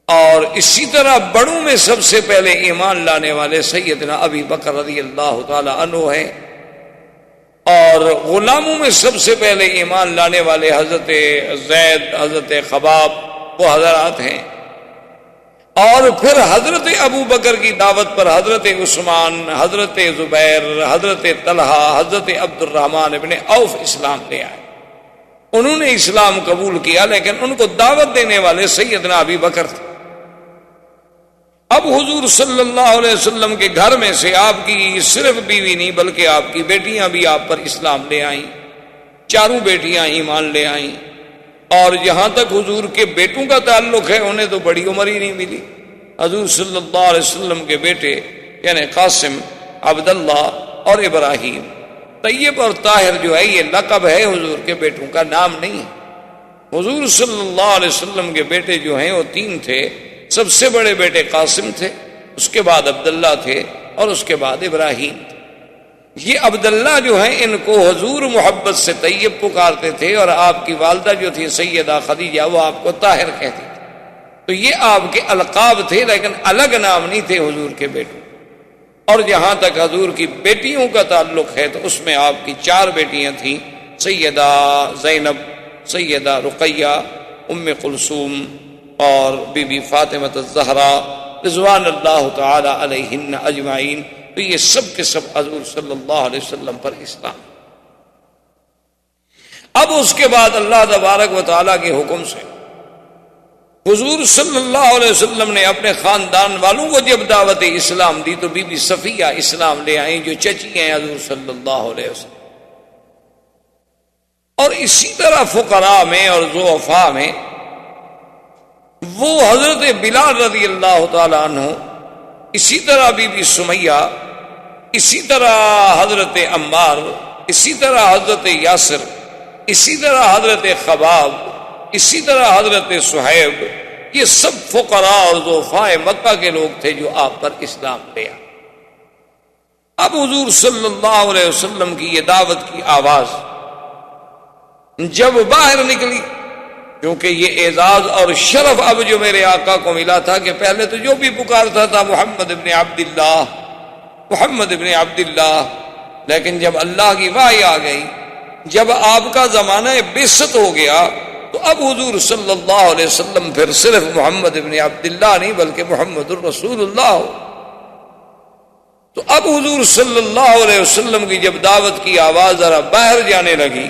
اور اسی طرح بڑوں میں سب سے پہلے ایمان لانے والے سیدنا ابی بکر رضی اللہ تعالی عنہ ہیں، اور غلاموں میں سب سے پہلے ایمان لانے والے حضرت زید، حضرت خباب، وہ حضرات ہیں، اور پھر حضرت ابو بکر کی دعوت پر حضرت عثمان، حضرت زبیر، حضرت طلحہ، حضرت عبد الرحمن ابن عوف اسلام لے آئے۔ انہوں نے اسلام قبول کیا لیکن ان کو دعوت دینے والے سیدنا ابی بکر تھے۔ اب حضور صلی اللہ علیہ وسلم کے گھر میں سے آپ کی صرف بیوی نہیں بلکہ آپ کی بیٹیاں بھی آپ پر اسلام لے آئیں، 4 بیٹیاں ایمان لے آئیں، اور جہاں تک حضور کے بیٹوں کا تعلق ہے انہیں تو بڑی عمر ہی نہیں ملی۔ حضور صلی اللہ علیہ وسلم کے بیٹے یعنی قاسم، عبداللہ اور ابراہیم، طیب اور طاہر جو ہے یہ لقب ہے، حضور کے بیٹوں کا نام نہیں ہے۔ حضور صلی اللہ علیہ وسلم کے بیٹے جو ہیں وہ 3 تھے۔ سب سے بڑے بیٹے قاسم تھے، اس کے بعد عبداللہ تھے، اور اس کے بعد ابراہیم تھے۔ یہ عبداللہ جو ہیں ان کو حضور محبت سے طیب پکارتے تھے، اور آپ کی والدہ جو تھی سیدہ خدیجہ وہ آپ کو طاہر کہتی تھی۔ تو یہ آپ کے القاب تھے، لیکن الگ نام نہیں تھے حضور کے بیٹوں۔ اور جہاں تک حضور کی بیٹیوں کا تعلق ہے تو اس میں آپ کی 4 بیٹیاں تھیں، سیدہ زینب، سیدہ رقیہ، ام کلثوم اور بی بی فاطمہ الزہرا رضوان اللہ تعالی علیہن اجمعین۔ تو یہ سب کے سب حضور صلی اللہ علیہ وسلم پر اسلام۔ اب اس کے بعد اللہ تبارک و تعالیٰ کے حکم سے حضور صلی اللہ علیہ وسلم نے اپنے خاندان والوں کو جب دعوت اسلام دی تو بی بی صفیہ اسلام لے آئیں، جو چچی ہیں حضور صلی اللہ علیہ وسلم۔ اور اسی طرح فقراء میں اور ضعفاء میں وہ حضرت بلال رضی اللہ تعالی عنہ، اسی طرح بی بی سمیہ، اسی طرح حضرت عمار، اسی طرح حضرت یاسر، اسی طرح حضرت خباب، اسی طرح حضرت صہیب، یہ سب فقراء اور ضعفاء مکہ کے لوگ تھے جو آپ پر اسلام لے آئے۔ اب حضور صلی اللہ علیہ وسلم کی یہ دعوت کی آواز جب باہر نکلی، کیونکہ یہ اعزاز اور شرف اب جو میرے آقا کو ملا تھا کہ پہلے تو جو بھی پکارتا تھا محمد ابن عبداللہ، محمد ابن عبداللہ، لیکن جب اللہ کی وحی آ گئی، جب آپ کا زمانہ بعثت ہو گیا، تو اب حضور صلی اللہ علیہ وسلم پھر صرف محمد ابن عبداللہ نہیں بلکہ محمد الرسول اللہ ہو۔ تو اب حضور صلی اللہ علیہ وسلم کی جب دعوت کی آواز ذرا باہر جانے لگی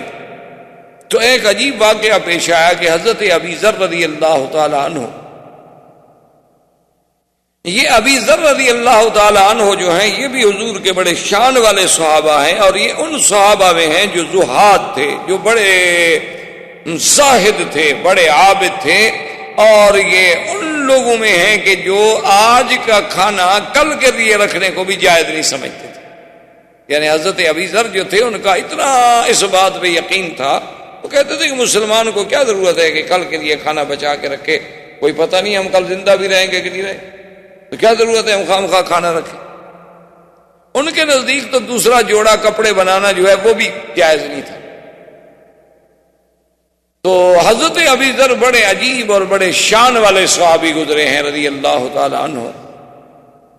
تو ایک عجیب واقعہ پیش آیا کہ حضرت ابی ذر رضی اللہ تعالی عنہ، یہ ابی ذر رضی اللہ تعالی عنہ جو ہیں یہ بھی حضور کے بڑے شان والے صحابہ ہیں، اور یہ ان صحابہ میں ہیں جو زہاد تھے، جو بڑے زاہد تھے، بڑے عابد تھے، اور یہ ان لوگوں میں ہیں کہ جو آج کا کھانا کل کے لیے رکھنے کو بھی جائز نہیں سمجھتے تھے۔ یعنی حضرت ابی ذر جو تھے ان کا اتنا اس بات پہ یقین تھا، وہ کہتے تھے کہ مسلمان کو کیا ضرورت ہے کہ کل کے لیے کھانا بچا کے رکھے، کوئی پتہ نہیں ہم کل زندہ بھی رہیں گے کہ نہیں رہیں، تو کیا ضرورت ہے ہم خواہ کھانا رکھیں۔ ان کے نزدیک تو دوسرا جوڑا کپڑے بنانا جو ہے وہ بھی جائز نہیں تھا۔ تو حضرت ابی ذر بڑے عجیب اور بڑے شان والے صحابی گزرے ہیں رضی اللہ تعالی عنہ۔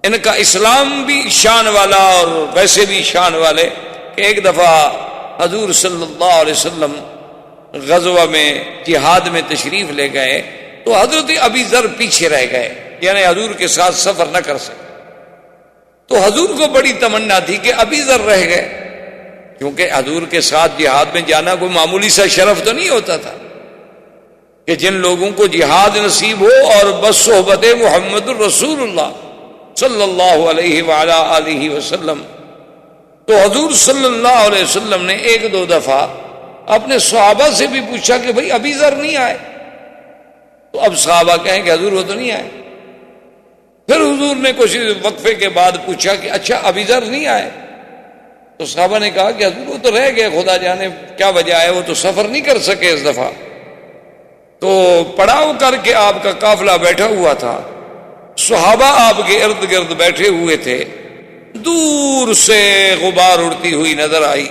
ان کا اسلام بھی شان والا اور ویسے بھی شان والے کہ ایک دفعہ حضور صلی اللہ علیہ وسلم غزوہ میں جہاد میں تشریف لے گئے تو حضرت ابی ذر پیچھے رہ گئے، یعنی حضور کے ساتھ سفر نہ کر سکے۔ تو حضور کو بڑی تمنا تھی کہ ابی ذر رہ گئے، کیونکہ حضور کے ساتھ جہاد میں جانا کوئی معمولی سا شرف تو نہیں ہوتا تھا کہ جن لوگوں کو جہاد نصیب ہو اور بس صحبت محمد الرسول اللہ صلی اللہ علیہ وعلا آلہ وسلم۔ تو حضور صلی اللہ علیہ وسلم نے 1-2 دفعہ اپنے صحابہ سے بھی پوچھا کہ بھئی ابی ذر نہیں آئے، تو اب صحابہ کہیں کہ حضور وہ تو نہیں آئے۔ پھر حضور نے کچھ وقفے کے بعد پوچھا کہ اچھا ابی ذر نہیں آئے، تو صحابہ نے کہا کہ حضور وہ تو رہ گئے، خدا جانے کیا وجہ ہے، وہ تو سفر نہیں کر سکے اس دفعہ۔ تو پڑاؤ کر کے آپ کا قافلہ بیٹھا ہوا تھا، صحابہ آپ کے ارد گرد بیٹھے ہوئے تھے، دور سے غبار اڑتی ہوئی نظر آئی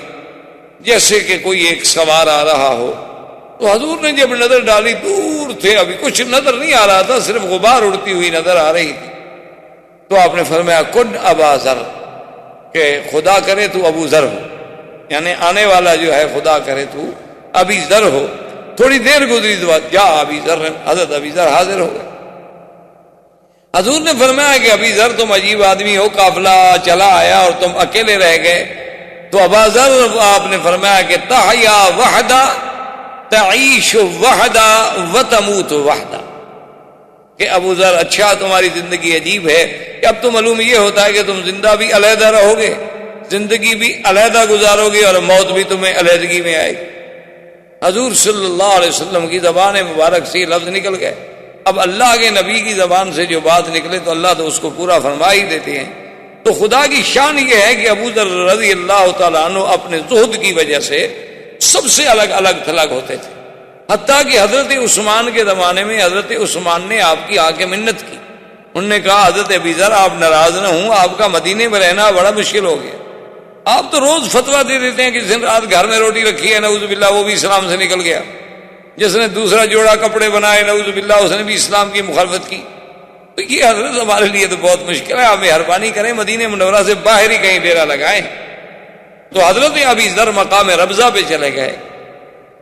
جیسے کہ کوئی ایک سوار آ رہا ہو۔ تو حضور نے جب نظر ڈالی، دور تھے، ابھی کچھ نظر نہیں آ رہا تھا، صرف غبار اڑتی ہوئی نظر آ رہی تھی۔ تو آپ نے فرمایا کن ابا ذر، کہ خدا کرے تو ابو ذر ہو، یعنی آنے والا جو ہے خدا کرے تو ابی ذر ہو۔ تھوڑی دیر گزری تو جا ابی ذر، حضرت ابی ذر حاضر ہو گئے۔ حضور نے فرمایا کہ ابی ذر تم عجیب آدمی ہو، قافلہ چلا آیا اور تم اکیلے رہ گئے۔ تو ابا ذر آپ نے فرمایا کہ تحیا وحدہ تعیش وحدہ وتموت وحدہ، کہ ابو ذر اچھا تمہاری زندگی عجیب ہے کہ اب تو معلوم یہ ہوتا ہے کہ تم زندہ بھی علیحدہ رہو گے، زندگی بھی علیحدہ گزارو گے، اور موت بھی تمہیں علیحدگی میں آئے گی۔ حضور صلی اللہ علیہ وسلم کی زبان مبارک سے لفظ نکل گئے۔ اب اللہ کے نبی کی زبان سے جو بات نکلے تو اللہ تو اس کو پورا فرما ہی دیتے ہیں۔ تو خدا کی شان یہ ہے کہ ابو ذر رضی اللہ تعالیٰ عنہ اپنے زہد کی وجہ سے سب سے الگ الگ تھلگ ہوتے تھے، حتیٰ کہ حضرت عثمان کے زمانے میں حضرت عثمان نے آپ کی آ کے منت کی، انہوں نے کہا حضرت ابی ذر آپ ناراض نہ ہوں، آپ کا مدینے میں رہنا بڑا مشکل ہو گیا، آپ تو روز فتویٰ دے دیتے ہیں کہ جس دن رات گھر میں روٹی رکھی ہے نعوذ باللہ وہ بھی اسلام سے نکل گیا، جس نے دوسرا جوڑا کپڑے بنائے نعوذ باللہ اس نے بھی اسلام کی مخالفت کی، تو یہ حضرت ہمارے لیے تو بہت مشکل ہے، آپ مہربانی کریں مدینہ منورہ سے باہر ہی کہیں ڈیرا لگائیں۔ تو حضرت ابی ذر مقام ربضہ پہ چلے گئے۔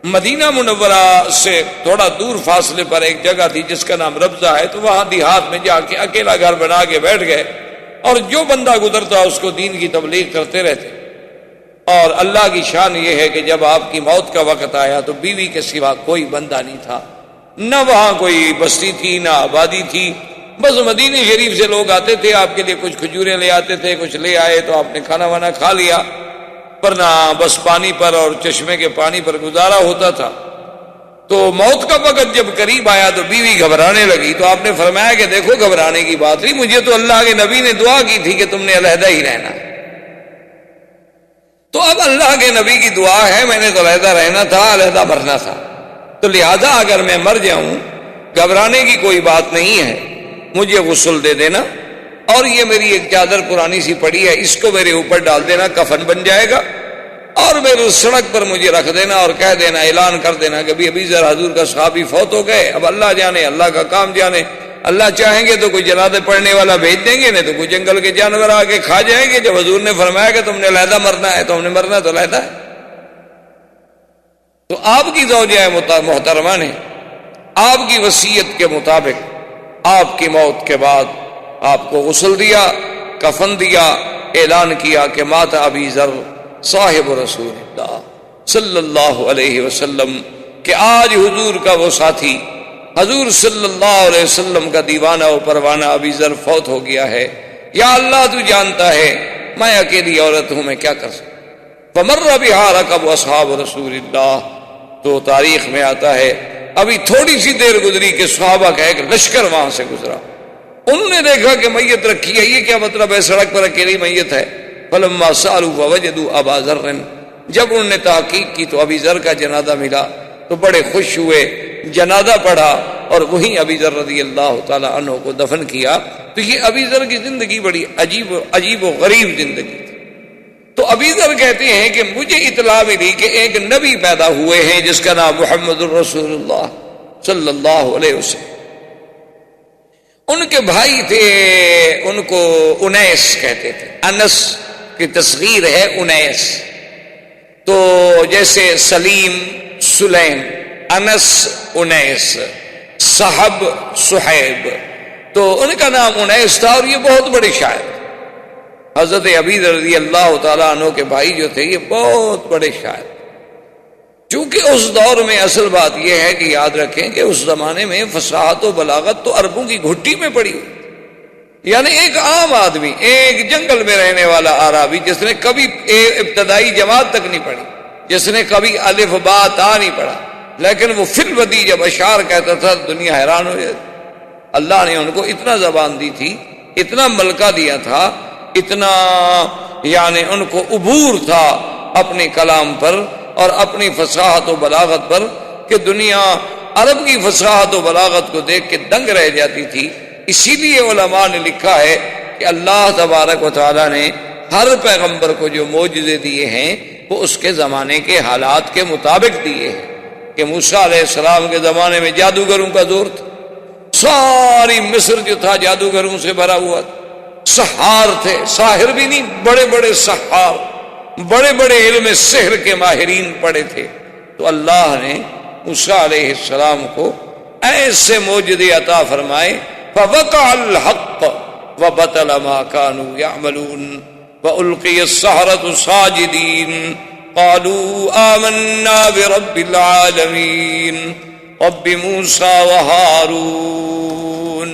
مدینہ منورہ سے تھوڑا دور فاصلے پر ایک جگہ تھی جس کا نام ربضہ ہے، تو وہاں دیہات میں جا کے اکیلا گھر بنا کے بیٹھ گئے، اور جو بندہ گزرتا اس کو دین کی تبلیغ کرتے رہتے۔ اور اللہ کی شان یہ ہے کہ جب آپ کی موت کا وقت آیا تو بیوی کے سوا کوئی بندہ نہیں تھا، نہ وہاں کوئی بستی تھی نہ آبادی تھی، بس مدینہ شریف سے لوگ آتے تھے، آپ کے لیے کچھ کھجوریں لے آتے تھے، کچھ لے آئے تو آپ نے کھانا وانا کھا لیا، ورنہ بس پانی پر اور چشمے کے پانی پر گزارا ہوتا تھا۔ تو موت کا وقت جب قریب آیا تو بیوی گھبرانے لگی، تو آپ نے فرمایا کہ دیکھو گھبرانے کی بات نہیں، مجھے تو اللہ کے نبی نے دعا کی تھی کہ تم نے علیحدہ ہی رہنا، تو اب اللہ کے نبی کی دعا ہے، میں نے تو علیحدہ رہنا تھا، علیحدہ مرنا تھا، تو لہذا اگر میں مر جاؤں گھبرانے کی کوئی بات نہیں ہے، مجھے غسل دے دینا، اور یہ میری ایک چادر پرانی سی پڑی ہے اس کو میرے اوپر ڈال دینا، کفن بن جائے گا، اور میرے سڑک پر مجھے رکھ دینا اور کہہ دینا، اعلان کر دینا کہ ابھی ذرا حضور کا صحابی فوت ہو گئے، اب اللہ جانے، اللہ کا کام جانے، اللہ چاہیں گے تو کوئی جنازے پڑھنے والا بھیج دیں گے، نہیں تو کوئی جنگل کے جانور آ کے کھا جائیں گے، جب حضور نے فرمایا کہ تم نے علیحدہ مرنا ہے تو ہم نے مرنا تو علیحدہ ہے۔ تو آپ کی زوجہ محترمہ نے آپ کی وصیت کے مطابق آپ کی موت کے بعد آپ کو غسل دیا، کفن دیا، اعلان کیا کہ مات ابی ذر صاحب رسول اللہ صلی اللہ علیہ وسلم، کہ آج حضور کا وہ ساتھی، حضور صلی اللہ علیہ وسلم کا دیوانہ و پروانہ ابی ذر فوت ہو گیا ہے، یا اللہ تو جانتا ہے میں اکیلی عورت ہوں، میں کیا کر سکتا۔ فمر بہا رکب اصحاب رسول اللہ، تو تاریخ میں آتا ہے ابھی تھوڑی سی دیر گزری کہ صحابہ کا ایک لشکر وہاں سے گزرا، انہوں نے دیکھا کہ میت رکھی ہے، یہ کیا مطلب ہے سڑک پر اکیلی میت ہے۔ فلما سالوا فوجدوا ابا ذر، جب انہوں نے تحقیق کی تو ابی ذر کا جنازہ ملا تو بڑے خوش ہوئے، جنازہ پڑھا اور وہیں ابی ذر رضی اللہ تعالی عنہ کو دفن کیا۔ تو یہ ابی ذر کی زندگی بڑی عجیب و غریب زندگی تھی۔ تو ابی ذر کہتے ہیں کہ مجھے اطلاع ملی کہ ایک نبی پیدا ہوئے ہیں جس کا نام محمد الرسول اللہ صلی اللہ علیہ وسلم، ان کے بھائی تھے، ان کو انیس کہتے تھے، انس کی تصغیر ہے انیس، تو جیسے سلیم سلیم، انس انیس، صحب صحیب، تو ان کا نام انیس تھا، اور یہ بہت بڑے شاعر، حضرت ابی ذر رضی اللہ تعالیٰ عنہ کے بھائی جو تھے یہ بہت بڑے شاعر۔ چونکہ اس دور میں اصل بات یہ ہے کہ یاد رکھیں کہ اس زمانے میں فصاحت و بلاغت تو عربوں کی گھٹی میں پڑی ہوئی، یعنی ایک عام آدمی، ایک جنگل میں رہنے والا عربی جس نے کبھی ابتدائی جماعت تک نہیں پڑھی، جس نے کبھی الف با تا نہیں پڑھا، لیکن وہ فی الودی جب اشعار کہتا تھا دنیا حیران ہو جاتی۔ اللہ نے ان کو اتنا زبان دی تھی، اتنا ملکہ دیا تھا، اتنا یعنی ان کو عبور تھا اپنے کلام پر اور اپنی فصاحت و بلاغت پر، کہ دنیا عرب کی فصاحت و بلاغت کو دیکھ کے دنگ رہ جاتی تھی۔ اسی لیے علماء نے لکھا ہے کہ اللہ تبارک و تعالیٰ نے ہر پیغمبر کو جو معجزے دیے ہیں وہ اس کے زمانے کے حالات کے مطابق دیے ہیں، کہ موسیٰ علیہ السلام کے زمانے میں جادوگروں کا زور تھا، ساری مصر جو تھا جادوگروں سے بھرا ہوا تھا، سحار تھے، ساحر بھی نہیں، بڑے بڑے سحار، بڑے بڑے علم سحر کے ماہرین پڑے تھے۔ تو اللہ نے موسیٰ علیہ السلام کو ایسے معجزے عطا فرمائے، فوقع الحق وبطل ما كانوا يعملون وألقي السحرة ساجدين قالوا آمنا برب العالمين رب موسیٰ وہارون،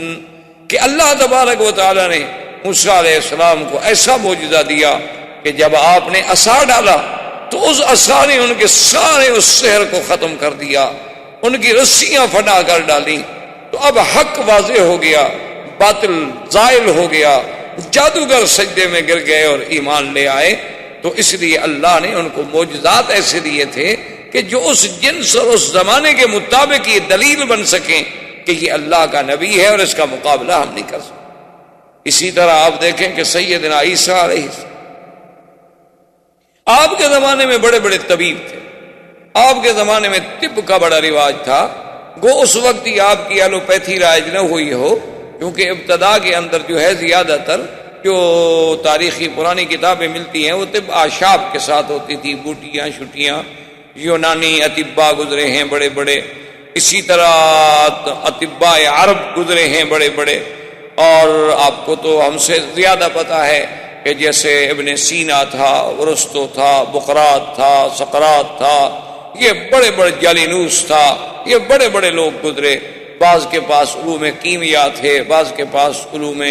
کہ اللہ تبارک و تعالی نے موسیٰ علیہ السلام کو ایسا معجزہ دیا کہ جب آپ نے عصا ڈالا تو اس عصا نے ان کے سارے اس سحر کو ختم کر دیا، ان کی رسیاں پھٹا کر ڈالیں، تو اب حق واضح ہو گیا، باطل زائل ہو گیا، جادوگر سجدے میں گر گئے اور ایمان لے آئے۔ تو اس لیے اللہ نے ان کو معجزات ایسے دیے تھے کہ جو اس جنس اور اس زمانے کے مطابق یہ دلیل بن سکیں کہ یہ اللہ کا نبی ہے اور اس کا مقابلہ ہم نہیں کر سکتے۔ اسی طرح آپ دیکھیں کہ سیدنا عیسیٰ علیہ السلام آپ کے زمانے میں بڑے بڑے طبیب تھے، آپ کے زمانے میں طب کا بڑا رواج تھا، گو اس وقت ہی آپ کی ایلوپیتھی رائج نہ ہوئی ہو، کیونکہ ابتدا کے اندر جو ہے زیادہ تر جو تاریخی پرانی کتابیں ملتی ہیں وہ طب اعشاب کے ساتھ ہوتی تھی، بوٹیاں شٹیاں، یونانی اطباء گزرے ہیں بڑے بڑے، اسی طرح اطباء عرب گزرے ہیں بڑے بڑے، اور آپ کو تو ہم سے زیادہ پتہ ہے کہ جیسے ابن سینا تھا، ارسطو تھا، بقراط تھا، سقراط تھا، یہ بڑے بڑے جالینوس تھا، یہ بڑے بڑے لوگ گزرے، بعض کے پاس علوم کیمیا تھے، بعض کے پاس علوم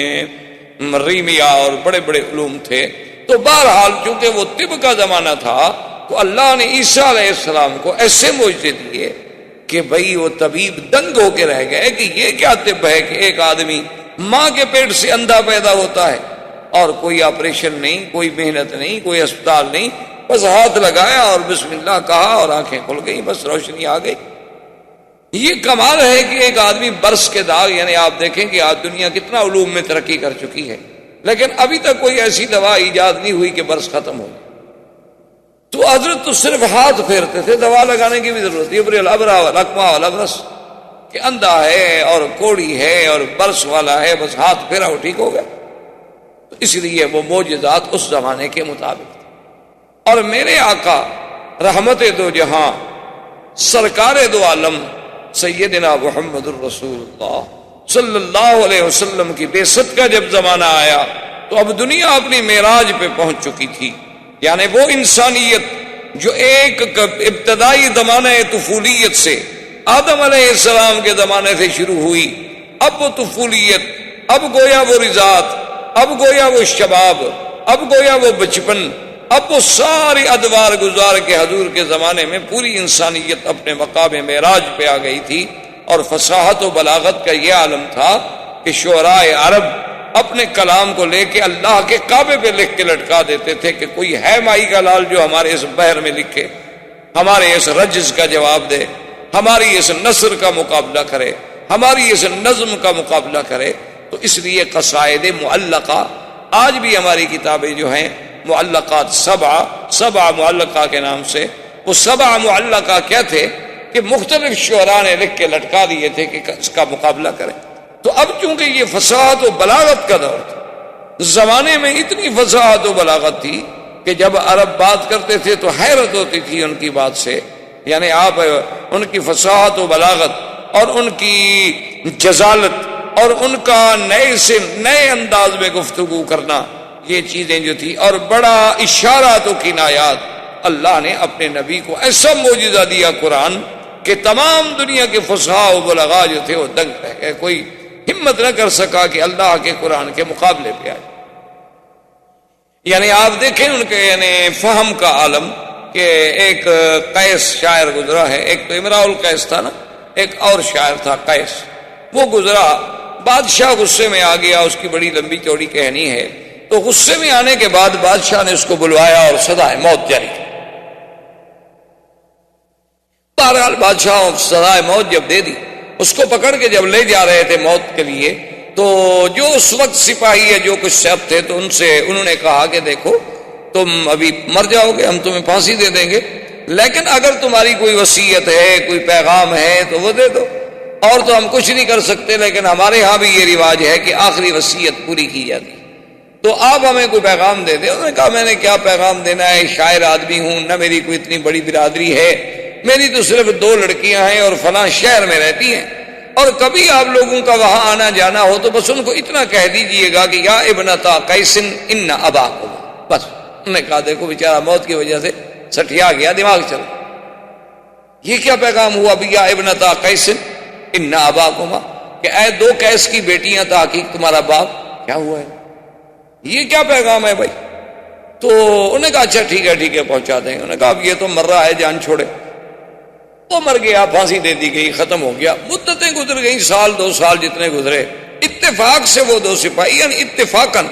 ریمیا اور بڑے بڑے علوم تھے۔ تو بہرحال چونکہ وہ طب کا زمانہ تھا تو اللہ نے عیسیٰ علیہ السلام کو ایسے معجزے دیے کہ بھئی وہ طبیب دنگ ہو کے رہ گئے کہ یہ کیا طب ہے کہ ایک آدمی ماں کے پیٹ سے اندھا پیدا ہوتا ہے اور کوئی آپریشن نہیں، کوئی محنت نہیں، کوئی اسپتال نہیں، بس ہاتھ لگایا اور بسم اللہ کہا اور آنکھیں کھل گئی، بس روشنی آ گئی۔ یہ کمال ہے کہ ایک آدمی برس کے داغ، یعنی آپ دیکھیں کہ آج دنیا کتنا علوم میں ترقی کر چکی ہے لیکن ابھی تک کوئی ایسی دوا ایجاد نہیں ہوئی کہ برس ختم ہو۔ تو حضرت تو صرف ہاتھ پھیرتے تھے، دوا لگانے کی بھی ضرورت نہیں، الابرا والاکما والابرس کہ اندھا ہے اور کوڑی ہے اور برس والا ہے، بس ہاتھ پھیرا وہ ٹھیک ہو گیا۔ تو اس لیے وہ معجزات اس زمانے کے مطابق تھے۔ اور میرے آقا رحمت دو جہاں سرکار دو عالم سیدنا محمد الرسول اللہ صلی اللہ علیہ وسلم کی بعثت کا جب زمانہ آیا تو اب دنیا اپنی معراج پہ پہنچ چکی تھی، یعنی وہ انسانیت جو ایک ابتدائی زمانہ طفولیت سے آدم علیہ السلام کے زمانے سے شروع ہوئی، اب وہ طفولیت، اب گویا وہ رضاعت، اب گویا وہ شباب، اب گویا وہ بچپن، اب وہ ساری ادوار گزار کے حضور کے زمانے میں پوری انسانیت اپنے مقام معراج پہ آ گئی تھی۔ اور فصاحت و بلاغت کا یہ عالم تھا کہ شعراء عرب اپنے کلام کو لے کے اللہ کے کعبے پہ لکھ کے لٹکا دیتے تھے کہ کوئی ہے مائی کا لال جو ہمارے اس بحر میں لکھے، ہمارے اس رجز کا جواب دے، ہماری اس نثر کا مقابلہ کرے، ہماری اس نظم کا مقابلہ کرے۔ تو اس لیے قصائد معلقہ آج بھی ہماری کتابیں جو ہیں معلقات سبع معلقہ کے نام سے، وہ سبع معلقہ کیا تھے کہ مختلف شعراء نے لکھ کے لٹکا دیے تھے کہ اس کا مقابلہ کریں۔ تو اب چونکہ یہ فصاحت و بلاغت کا دور تھا، زمانے میں اتنی فصاحت و بلاغت تھی کہ جب عرب بات کرتے تھے تو حیرت ہوتی تھی ان کی بات سے، یعنی آپ ان کی فصاحت و بلاغت اور ان کی جزالت اور ان کا نئے سے نئے انداز میں گفتگو کرنا، یہ چیزیں جو تھی، اور بڑا اشارات و کنایات، اللہ نے اپنے نبی کو ایسا معجزہ دیا قرآن کہ تمام دنیا کے فصحاء و بلغاء جو تھے وہ دنگ رہ گئے، کوئی ہمت نہ کر سکا کہ اللہ کے قرآن کے مقابلے پہ آئے۔ یعنی آپ دیکھیں ان کے یعنی فہم کا عالم کہ ایک قیس شاعر گزرا ہے، ایک تو امراء القیس تھا نا، ایک اور شاعر تھا قیس، وہ گزرا، بادشاہ غصے میں آ گیا، اس کی بڑی لمبی چوڑی کہانی ہے۔ تو غصے میں آنے کے بعد بادشاہ نے اس کو بلوایا اور سزائے موت جاری کی۔ بہرحال بادشاہ سزائے موت جب دے دی، اس کو پکڑ کے جب لے جا رہے تھے موت کے لیے، تو جو اس وقت سپاہی ہے جو کچھ سب تھے تو انہوں نے کہا کہ دیکھو تم ابھی مر جاؤ گے، ہم تمہیں پھانسی دے دیں گے، لیکن اگر تمہاری کوئی وصیت ہے، کوئی پیغام ہے تو وہ دے دو، اور تو ہم کچھ نہیں کر سکتے، لیکن ہمارے ہاں بھی یہ رواج ہے کہ آخری وصیت پوری کی جاتی، تو آپ ہمیں کوئی پیغام دے دیں۔ انہوں نے کہا میں نے کیا پیغام دینا ہے، شاعر آدمی ہوں، نہ میری کوئی اتنی بڑی برادری ہے، میری تو صرف 2 لڑکیاں ہیں اور فلاں شہر میں رہتی ہیں، اور کبھی آپ لوگوں کا وہاں آنا جانا ہو تو بس ان کو اتنا کہہ دیجئے گا کہ یا ابنتا قیس ان اباکما، بس۔ انہوں نے کہا دیکھو بیچارہ موت کی وجہ سے سٹیا گیا، دماغ چل، یہ کیا پیغام ہوا بھی یا ابنتا قیس ان اباکما، کہ اے 2 قیس کی بیٹیاں تحقیق تمہارا باپ کیا ہوا ہے، یہ کیا پیغام ہے بھائی؟ تو انہوں نے کہا اچھا ٹھیک ہے پہنچا دیں۔ انہوں نے کہا اب یہ تو مر رہا ہے، جان چھوڑے، وہ مر گیا، پھانسی دے دی گئی، ختم ہو گیا۔ مدتیں گزر گئی، سال 2 سال جتنے گزرے، اتفاق سے وہ 2 سپاہی یعنی اتفاقاً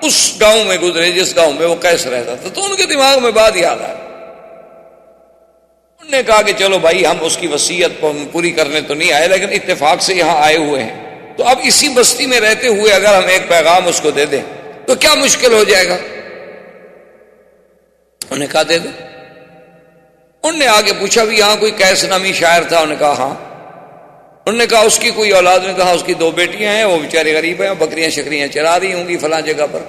اس گاؤں میں گزرے جس گاؤں میں وہ قیس رہتا تھا، تو ان کے دماغ میں بات یاد آئی۔ انہوں نے کہا کہ چلو بھائی ہم اس کی وصیت پوری کرنے تو نہیں آئے، لیکن اتفاق سے یہاں آئے ہوئے ہیں، تو اب اسی بستی میں رہتے ہوئے اگر ہم ایک پیغام اس کو دے دیں تو کیا مشکل ہو جائے گا؟ انہوں نے کہا دے دو۔ انہوں نے آگے پوچھا بھی یہاں کوئی قیس نامی شاعر تھا؟ انہوں نے کہا ہاں۔ انہوں نے کہا اس کی کوئی اولاد؟ نے کہا اس کی 2 بیٹیاں ہیں، وہ بیچاری غریب ہیں، بکریاں شکریاں چرا رہی ہوں گی فلاں جگہ پر۔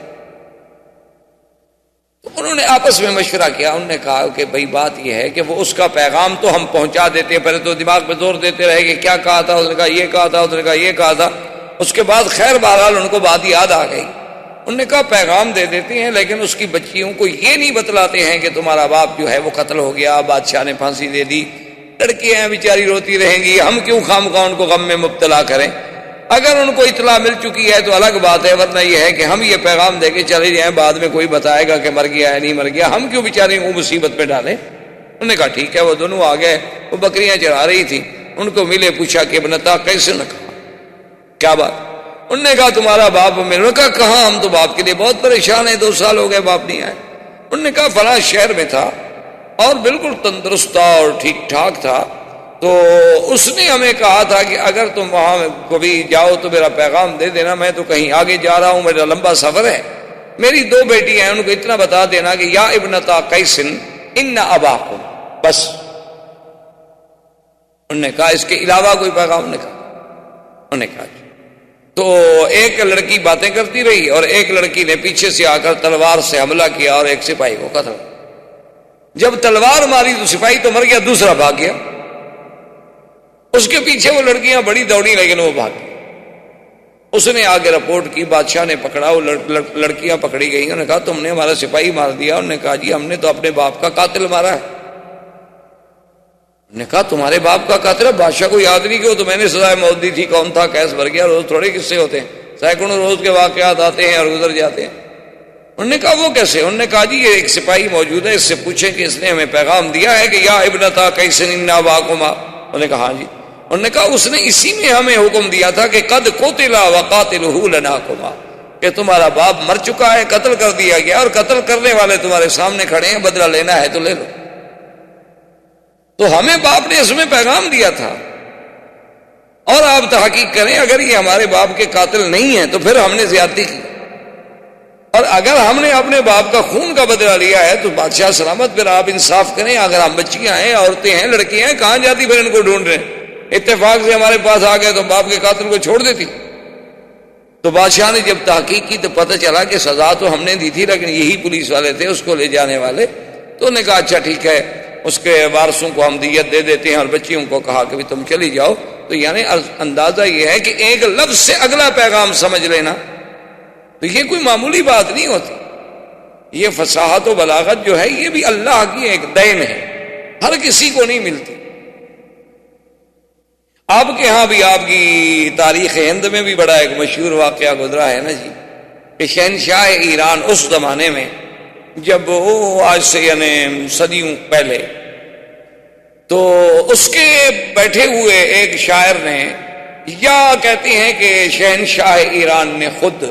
تو انہوں نے آپس میں مشورہ کیا، انہوں نے کہا کہ بھئی بات یہ ہے کہ وہ اس کا پیغام تو ہم پہنچا دیتے ہیں، پہلے تو دماغ پہ زور دیتے رہے کہ کیا کہا تھا، اس نے کہا یہ کہا تھا، اس نے کہا یہ کہا تھا، اس کے بعد خیر بہرحال ان کو بات یاد آ گئی۔ انہوں نے کہا پیغام دے دیتے ہیں لیکن اس کی بچیوں کو یہ نہیں بتلاتے ہیں کہ تمہارا باپ جو ہے وہ قتل ہو گیا، بادشاہ نے پھانسی دے دی، لڑکیاں ہیں بیچاری روتی رہیں گی، ہم کیوں خواہ ان کو غم میں مبتلا کریں؟ اگر ان کو اطلاع مل چکی ہے تو الگ بات ہے، ورنہ یہ ہے کہ ہم یہ پیغام دے کے چلے جائیں، بعد میں کوئی بتائے گا کہ مر گیا ہے نہیں مر گیا، ہم کیوں بیچارے کو مصیبت پہ ڈالیں۔ انہوں نے کہا ٹھیک ہے۔ وہ دونوں آ گئے، وہ بکریاں چرا رہی تھی، ان کو ملے، پوچھا کہ ابنتا کیسے؟ نہ کہا کیا بات؟ انہوں نے کہا تمہارا باپ میرے۔ کہا کہاں، ہم تو باپ کے لیے بہت پریشان ہیں، 2 سال ہو گئے باپ نہیں آئے۔ انہوں نے کہا فلاں شہر میں تھا اور بالکل تندرست تھا اور ٹھیک ٹھاک تھا، تو اس نے ہمیں کہا تھا کہ اگر تم وہاں کبھی جاؤ تو میرا پیغام دے دینا، میں تو کہیں آگے جا رہا ہوں، میرا لمبا سفر ہے، میری 2 بیٹی ہیں، ان کو اتنا بتا دینا کہ یا ابنتا قیس ان اباکم، بس۔ انہوں نے کہا اس کے علاوہ کوئی پیغام؟ نے کہا، انہوں نے کہا تو ایک لڑکی باتیں کرتی رہی اور ایک لڑکی نے پیچھے سے آ کر تلوار سے حملہ کیا اور ایک سپاہی کو قتل۔ جب تلوار ماری تو سپاہی تو مر گیا، دوسرا بھاگ گیا، اس کے پیچھے وہ لڑکیاں بڑی دوڑی لیکن وہ بھاگ گئی۔ اس نے آگے رپورٹ کی، بادشاہ نے پکڑا، وہ لڑکیاں پکڑی گئی۔ انہوں نے کہا تم نے ہمارا سپاہی مار دیا۔ انہوں نے کہا جی ہم نے تو اپنے باپ کا قاتل مارا ہے۔ نے کہا تمہارے باپ کا قاتل ہے؟ بادشاہ کو یاد نہیں کہ وہ تو میں نے سزائے موت دی تھی، کون تھا، کیس بھر گیا، روز تھوڑے قصے ہوتے ہیں، سینکڑوں روز کے واقعات آتے ہیں اور گزر جاتے ہیں۔ انہوں نے کہا وہ کیسے؟ انہوں نے کہا جی یہ ایک سپاہی موجود ہے، اس سے پوچھیں کہ اس نے ہمیں پیغام دیا ہے کہ یا ابنتا کیس ان اباکما۔ انہوں نے کہا ہاں جی۔ انہوں نے کہا اس نے اسی میں ہمیں حکم دیا تھا کہ قد قتل وقاتلہ لناکما، کہ تمہارا باپ مر چکا ہے، قتل کر دیا گیا اور قتل کرنے والے تمہارے سامنے کھڑے ہیں، بدلہ لینا ہے تو لے لو۔ تو ہمیں باپ نے اس میں پیغام دیا تھا، اور آپ تحقیق کریں اگر یہ ہمارے باپ کے قاتل نہیں ہیں تو پھر ہم نے زیادتی کی، اور اگر ہم نے اپنے باپ کا خون کا بدلہ لیا ہے تو بادشاہ سلامت، پھر آپ انصاف کریں، اگر ہم بچیاں ہیں، عورتیں ہیں، لڑکیاں ہیں، کہاں جاتی پھر ان کو ڈھونڈ رہے ہیں؟ اتفاق سے ہمارے پاس آ گئے تو باپ کے قاتل کو چھوڑ دیتی۔ تو بادشاہ نے جب تحقیق کی تو پتہ چلا کہ سزا تو ہم نے دی تھی لیکن یہی پولیس والے تھے اس کو لے جانے والے۔ تو انہوں نے کہا اچھا ٹھیک ہے، اس کے وارثوں کو ہم دیت دے دیتے ہیں، اور بچیوں کو کہا کہ تم چلی جاؤ۔ تو یعنی اندازہ یہ ہے کہ ایک لفظ سے اگلا پیغام سمجھ لینا، تو یہ کوئی معمولی بات نہیں ہوتی۔ یہ فصاحت و بلاغت جو ہے یہ بھی اللہ کی ایک دین ہے، ہر کسی کو نہیں ملتی۔ آپ کے ہاں بھی آپ کی تاریخ ہند میں بھی بڑا ایک مشہور واقعہ گزرا ہے نا جی، کہ شہنشاہ ایران اس زمانے میں جب وہ آج سے یعنی صدیوں پہلے، تو اس کے بیٹھے ہوئے ایک شاعر نے، یا کہتے ہیں کہ شہنشاہ ایران نے خود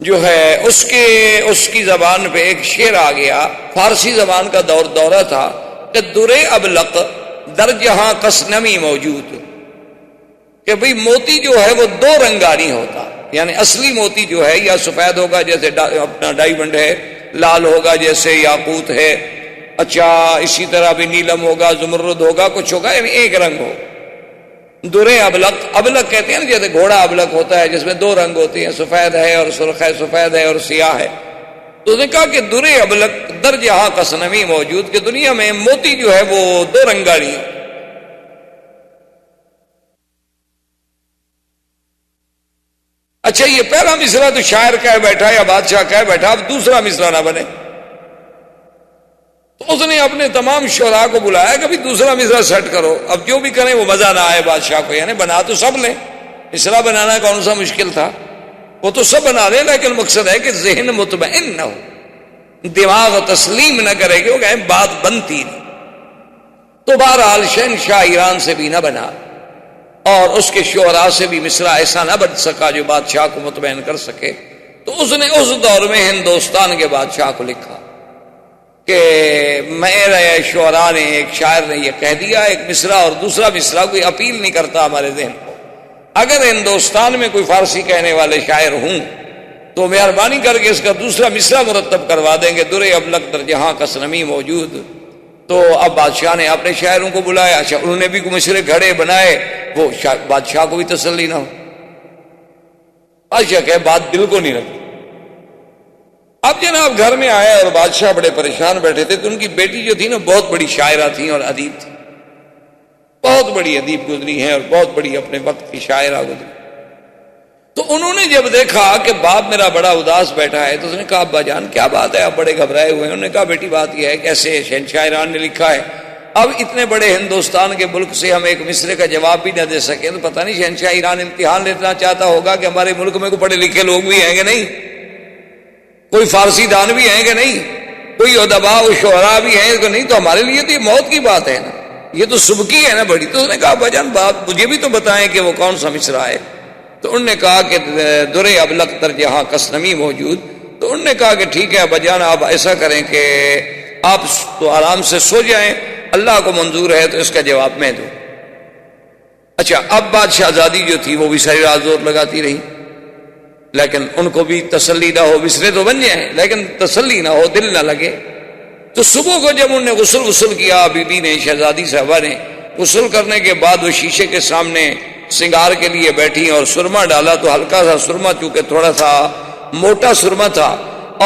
جو ہے اس کی زبان پہ ایک شعر آ گیا، فارسی زبان کا دورہ تھا کہ درے ابلق در جہاں قصنمی موجود، کہ بھئی موتی جو ہے وہ 2 رنگا نہیں ہوتا، یعنی اصلی موتی جو ہے یا سفید ہوگا جیسے اپنا ڈائمنڈ ہے، لال ہوگا جیسے یاقوت ہے، اچھا اسی طرح بھی نیلم ہوگا، زمرد ہوگا، کچھ ہوگا، یعنی ایک رنگ ہو۔ درے ابلق، ابلق کہتے ہیں نا جیسے گھوڑا ابلق ہوتا ہے جس میں 2 رنگ ہوتے ہیں، سفید ہے اور سرخ ہے، سفید ہے اور سیاہ ہے۔ تو انہوں نے کہا کہ درے ابلق در جہاں قصنمی موجود، کہ دنیا میں موتی جو ہے وہ 2 رنگا نہیں ہے۔ اچھا یہ پہلا مصرع تو شاعر کہہ بیٹھا یا بادشاہ کہہ بیٹھا، اب دوسرا مصرع نہ بنے، تو اس نے اپنے تمام شعراء کو بلایا کہ بھی دوسرا مصرع سیٹ کرو، اب جو بھی کریں وہ مزہ نہ آئے بادشاہ کو، یعنی بنا تو سب لیں، مصرع بنانا کون سا مشکل تھا، وہ تو سب بنا لیں، لیکن مقصد ہے کہ ذہن مطمئن نہ ہو، دماغ تسلیم نہ کرے کہ وہ کہیں بات بنتی نہیں۔ تو بہرحال شہنشاہ ایران سے بھی نہ بنا اور اس کے شعراء سے بھی مصرع ایسا نہ بن سکا جو بادشاہ کو مطمئن کر سکے، تو اس نے اس دور میں ہندوستان کے بادشاہ کو لکھا کہ میرے شعراء نے، ایک شاعر نے یہ کہہ دیا، ایک مصرع اور دوسرا مصرع کوئی اپیل نہیں کرتا ہمارے ذہن کو، اگر ہندوستان میں کوئی فارسی کہنے والے شاعر ہوں تو مہربانی کر کے اس کا دوسرا مصرع مرتب کروا دیں گے، درے ابلغ در جہاں کس نمی موجود۔ تو اب بادشاہ نے اپنے شاعروں کو بلایا، اچھا انہوں نے بھی کوئی مصرع گھڑے بنائے، وہ بادشاہ کو بھی تسلی نہ ہو، بادشاہ کہ بات دل کو نہیں لگتی۔ اب جناب گھر میں آیا اور بادشاہ بڑے پریشان بیٹھے تھے، تو ان کی بیٹی جو تھی نا بہت بڑی شاعرہ تھی اور ادیب تھی، بہت بڑی ادیب گزری ہیں اور بہت بڑی اپنے وقت کی شاعرہ گزری۔ تو انہوں نے جب دیکھا کہ باپ میرا بڑا اداس بیٹھا ہے تو اس نے کہا ابا جان کیا بات ہے، آپ بڑے گھبرائے ہوئے ہیں؟ انہوں نے کہا بیٹی بات یہ ہے کہ ایسے شہنشاہ ایران نے لکھا ہے، اب اتنے بڑے ہندوستان کے ملک سے ہم ایک مصرع کا جواب بھی نہ دے سکیں تو پتہ نہیں شہنشاہ ایران امتحان لینا چاہتا ہوگا کہ ہمارے ملک میں کوئی پڑھے لکھے لوگ بھی ہیں کہ نہیں، کوئی فارسی دان بھی ہیں کہ نہیں، کوئی ادباء و شعراء بھی ہیں کہ نہیں، تو ہمارے لیے تو یہ موت کی بات ہے نا، یہ تو سبکی ہے نا بڑی۔ تو اس نے کہا ابا جان بات مجھے بھی تو بتائیں کہ وہ کون سا مصرع ہے۔ تو انہوں نے کہا کہ درے ابلغ در جہاں کس نمی موجود۔ تو انہوں نے کہا کہ ٹھیک ہے ابا جان آپ ایسا کریں کہ آپ تو آرام سے سو جائیں، اللہ کو منظور ہے تو اس کا جواب میں دوں۔ اچھا اب بات شہزادی جو تھی وہ بھی ساری رات زور لگاتی رہی، لیکن ان کو بھی تسلی نہ ہو، مصرع تو بن جائیں لیکن تسلی نہ ہو، دل نہ لگے۔ تو صبح کو جب انہوں نے غسل کیا، بی بی نے، شہزادی صاحبہ نے غسل کرنے کے بعد وہ شیشے کے سامنے سنگار کے لیے بیٹھی اور سرما ڈالا، تو ہلکا سا سرما چونکہ تھوڑا سا موٹا سرما تھا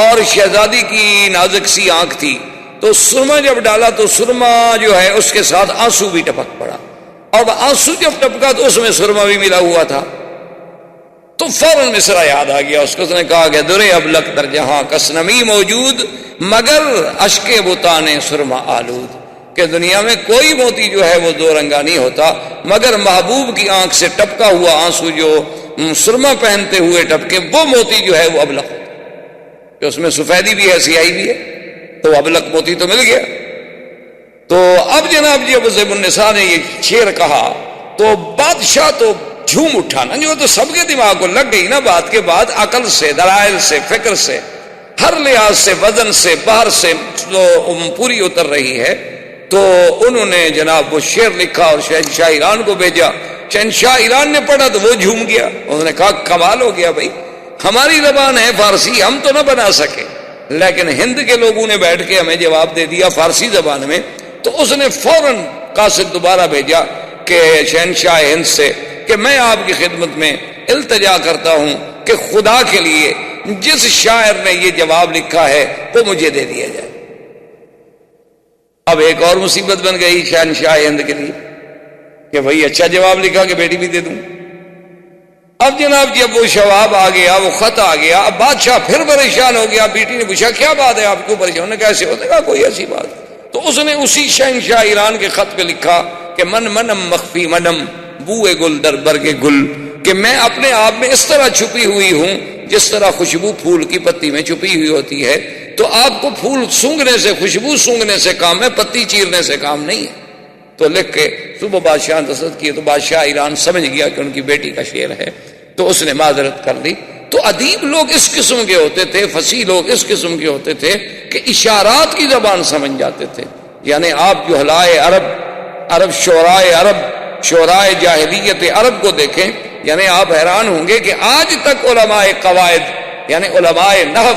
اور شہزادی کی نازک سی آنکھ تھی، تو سرما جب ڈالا تو سرما جو ہے اس کے ساتھ آنسو بھی ٹپک پڑا، اور آنسو جب ٹپکا تو اس میں سرما بھی ملا ہوا تھا۔ تو فوراً مصرع یاد آ گیا اس کو، اس نے کہا کہ درے ابلغ در جہاں کس نمی موجود مگر اشک بتان سرما آلود، کہ دنیا میں کوئی موتی جو ہے وہ دو رنگا نہیں ہوتا مگر محبوب کی آنکھ سے ٹپکا ہوا آنسو جو سرما پہنتے ہوئے ٹپکے، وہ موتی جو ہے وہ ابلغ، کہ اس میں سفیدی بھی ہے سیاہی بھی ہے، تو ابلغ موتی تو مل گیا۔ تو اب جناب جی ابو زیب النساء نے یہ شعر کہا تو بادشاہ تو جھوم اٹھا نا، جو تو سب کے دماغ کو لگ گئی نا بات کے بعد، عقل سے، دلائل سے، فکر سے، ہر لحاظ سے، وزن سے، باہر سے پوری اتر رہی ہے۔ تو انہوں نے جناب وہ شعر لکھا اور شہنشاہ ایران کو بھیجا، شہنشاہ ایران نے پڑھا تو وہ جھوم گیا، انہوں نے کہا کمال ہو گیا بھائی، ہماری زبان ہے فارسی، ہم تو نہ بنا سکے لیکن ہند کے لوگوں نے بیٹھ کے ہمیں جواب دے دیا فارسی زبان میں۔ تو اس نے فوراً قاصد دوبارہ بھیجا کہ شہنشاہ ہند سے کہ میں آپ کی خدمت میں التجا کرتا ہوں کہ خدا کے لیے جس شاعر نے یہ جواب لکھا ہے وہ مجھے دے دیا جائے۔ اب ایک اور مصیبت بن گئی شہنشاہ ہند کے لیے کہ بھائی اچھا جواب لکھا کہ بیٹی بھی دے دوں۔ اب جناب جب وہ جواب آ گیا، وہ خط آ گیا، اب بادشاہ پھر پریشان ہو گیا۔ بیٹی نے پوچھا کیا بات ہے، آپ کیوں پریشان؟ انہوں نے کیسے ہوتا؟ کہا کوئی ایسی بات۔ تو اس نے اسی شہنشاہ ایران کے خط پہ لکھا کہ من منم مخفی منم بوئے گل در برگ گل، کہ میں اپنے آپ میں اس طرح چھپی ہوئی ہوں جس طرح خوشبو پھول کی پتی میں چھپی ہوئی ہوتی ہے۔ تو آپ کو پھول سونگھنے سے، خوشبو سونگھنے سے کام ہے، پتی چیرنے سے کام نہیں ہے۔ تو لکھ کے صبح بادشاہ دستخط کیے تو بادشاہ ایران سمجھ گیا کہ ان کی بیٹی کا شعر ہے، تو اس نے معذرت کر لی۔ تو ادیب لوگ اس قسم کے ہوتے تھے، فصیح لوگ اس قسم کے ہوتے تھے کہ اشارات کی زبان سمجھ جاتے تھے۔ یعنی آپ جو جہلائے عرب شعرائے عرب، شعرائے جاہلیت عرب کو دیکھیں، یعنی آپ حیران ہوں گے کہ آج تک علماء قواعد یعنی علماء نحو،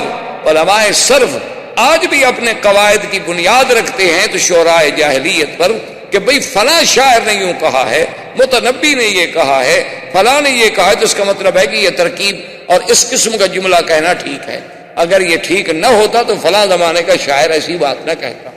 علماء صرف آج بھی اپنے قواعد کی بنیاد رکھتے ہیں تو شعرائے جاہلیت پر، کہ بھئی فلاں شاعر نے یوں کہا ہے، متنبی نے یہ کہا ہے، فلاں نے یہ کہا ہے، تو اس کا مطلب ہے کہ یہ ترکیب اور اس قسم کا جملہ کہنا ٹھیک ہے۔ اگر یہ ٹھیک نہ ہوتا تو فلاں زمانے کا شاعر ایسی بات نہ کہتا۔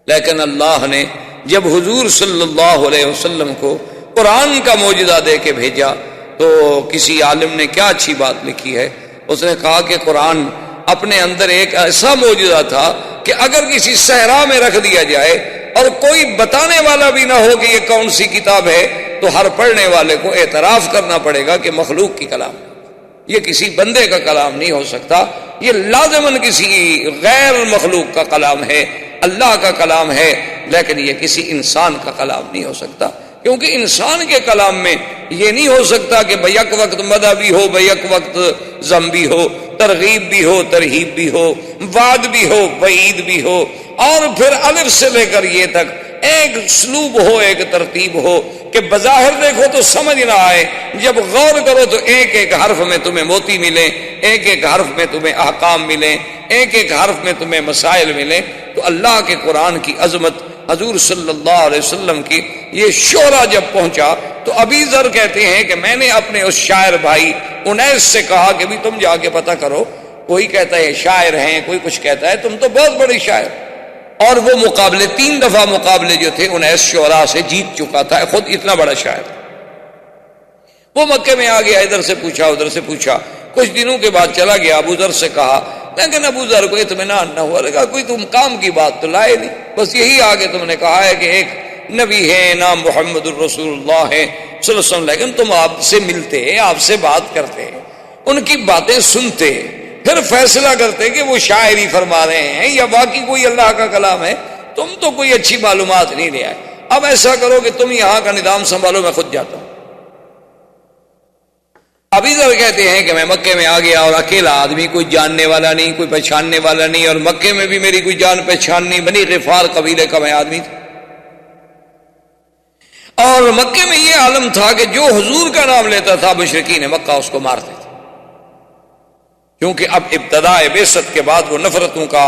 لیکن اللہ نے جب حضور صلی اللہ علیہ وسلم کو قرآن کا معجزہ دے کے بھیجا تو کسی عالم نے کیا اچھی بات لکھی ہے، اس نے کہا کہ قرآن اپنے اندر ایک ایسا معجزہ تھا کہ اگر کسی صحرا میں رکھ دیا جائے اور کوئی بتانے والا بھی نہ ہو کہ یہ کون سی کتاب ہے، تو ہر پڑھنے والے کو اعتراف کرنا پڑے گا کہ مخلوق کی کلام، یہ کسی بندے کا کلام نہیں ہو سکتا، یہ لازماً کسی غیر مخلوق کا کلام ہے، اللہ کا کلام ہے، لیکن یہ کسی انسان کا کلام نہیں ہو سکتا، کیونکہ انسان کے کلام میں یہ نہیں ہو سکتا کہ بیک وقت مدح بھی ہو، بیک وقت ذم بھی ہو، ترغیب بھی ہو، ترہیب بھی ہو، وعد بھی ہو، وعید بھی ہو، اور پھر الف سے لے کر یہ تک ایک اسلوب ہو، ایک ترتیب ہو کہ بظاہر دیکھو تو سمجھ نہ آئے، جب غور کرو تو ایک ایک حرف میں تمہیں موتی ملے، ایک ایک حرف میں تمہیں احکام ملیں، ایک ایک حرف میں تمہیں مسائل ملیں۔ تو اللہ کے قرآن کی عظمت، حضور صلی اللہ علیہ وسلم کی یہ شعرا جب پہنچا تو ابی ذر کہتے ہیں کہ میں نے اپنے اس شاعر بھائی انیس سے کہا کہ بھی تم جا کے پتہ کرو، کوئی کہتا ہے شاعر ہیں، کوئی کچھ کہتا ہے، تم تو بہت بڑے شاعر۔ اور وہ مقابلے 3 دفعہ مقابلے جو تھے انیس شعراء سے جیت چکا تھا، خود اتنا بڑا شاعر۔ وہ مکے میں آ گیا، ادھر سے پوچھا ادھر سے پوچھا، کچھ دنوں کے بعد چلا گیا، ابو ذر سے کہا، لیکن ابو ذر کو اطمینان نہ ہوا، کہا کوئی تم کام کی بات تو لائے نہیں، بس یہی آگے تم نے کہا ہے کہ ایک نبی ہے نام محمد الرسول اللہ ہے صلی اللہ علیہ وسلم، لیکن تم آپ سے ملتے، آپ سے بات کرتے، ان کی باتیں سنتے، پھر فیصلہ کرتے کہ وہ شاعری فرما رہے ہیں یا باقی کوئی اللہ کا کلام ہے، تم تو کوئی اچھی معلومات نہیں لے آئے، اب ایسا کرو کہ تم یہاں کا نظام سنبھالو، میں خود جاتا ہوں۔ ابھی ذر کہتے ہیں کہ میں مکے میں آ گیا اور اکیلا آدمی، کوئی جاننے والا نہیں، کوئی پہچاننے والا نہیں، اور مکے میں بھی میری کوئی جان پہچان نہیں، بنی غفار قبیلے کا میں آدمی تھا، اور مکے میں یہ عالم تھا کہ جو حضور کا نام لیتا تھا مشرکین مکہ اس کو مارتے تھے، کیونکہ اب ابتداء بعثت کے بعد وہ نفرتوں کا،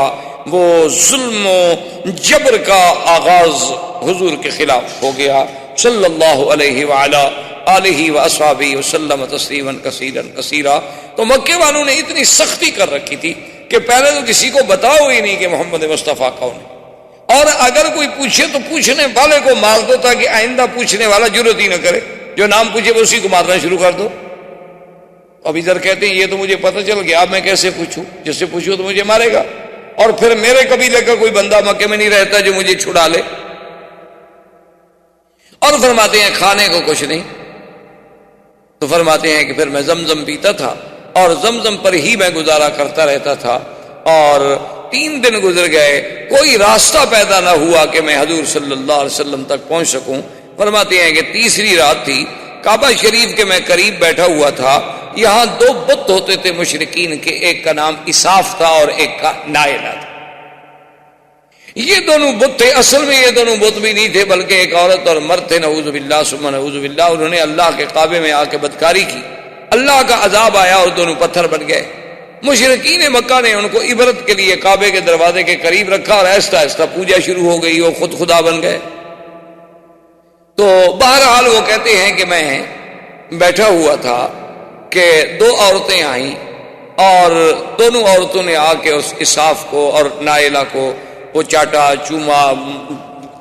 وہ ظلم و جبر کا آغاز حضور کے خلاف ہو گیا صلی اللہ علیہ وعلا آلہ واصحابہ وسلم تسلیما کثیرا کثیرا۔ تو مکے والوں نے اتنی سختی کر رکھی تھی کہ پہلے تو کسی کو بتاؤ ہی نہیں کہ محمد مصطفیٰ کون ہے، اور اگر کوئی پوچھے تو پوچھنے والے کو مار دو تاکہ آئندہ پوچھنے والا جرات ہی نہ کرے، جو نام پوچھے وہ اسی کو مارنا شروع کر دو۔ ابھی ذر کہتے ہیں یہ تو مجھے پتہ چل گیا، اب میں کیسے پوچھوں، جس سے پوچھوں تو مجھے مارے گا، اور پھر میرے قبیلے کا کوئی بندہ مکے میں نہیں رہتا جو مجھے چھڑا لے۔ اور فرماتے ہیں کھانے کو کچھ نہیں، تو فرماتے ہیں کہ پھر میں زمزم پیتا تھا اور زمزم پر ہی میں گزارا کرتا رہتا تھا، اور 3 دن گزر گئے، کوئی راستہ پیدا نہ ہوا کہ میں حضور صلی اللہ علیہ وسلم تک پہنچ سکوں۔ فرماتے ہیں کہ تیسری رات تھی، کعبہ شریف کے میں قریب بیٹھا ہوا تھا، یہاں 2 بت ہوتے تھے مشرکین کے، ایک کا نام اساف تھا اور ایک کا نائلہ تھا۔ یہ دونوں بت تھے، اصل میں یہ دونوں بت بھی نہیں تھے بلکہ ایک عورت اور مرد تھے، نعوذ باللہ ثم نعوذ باللہ۔ انہوں نے اللہ کے کعبے میں آ کے بدکاری کی، اللہ کا عذاب آیا اور دونوں پتھر بن گئے۔ مشرکین مکہ نے ان کو عبرت کے لیے کعبے کے دروازے کے قریب رکھا اور آہستہ آہستہ پوجا شروع ہو گئی اور خود خدا بن گئے۔ تو بہرحال وہ کہتے ہیں کہ میں بیٹھا ہوا تھا کہ 2 عورتیں آئیں، اور دونوں عورتوں نے آ کے اس اساف کو اور نائلہ کو وہ چاٹا چوما،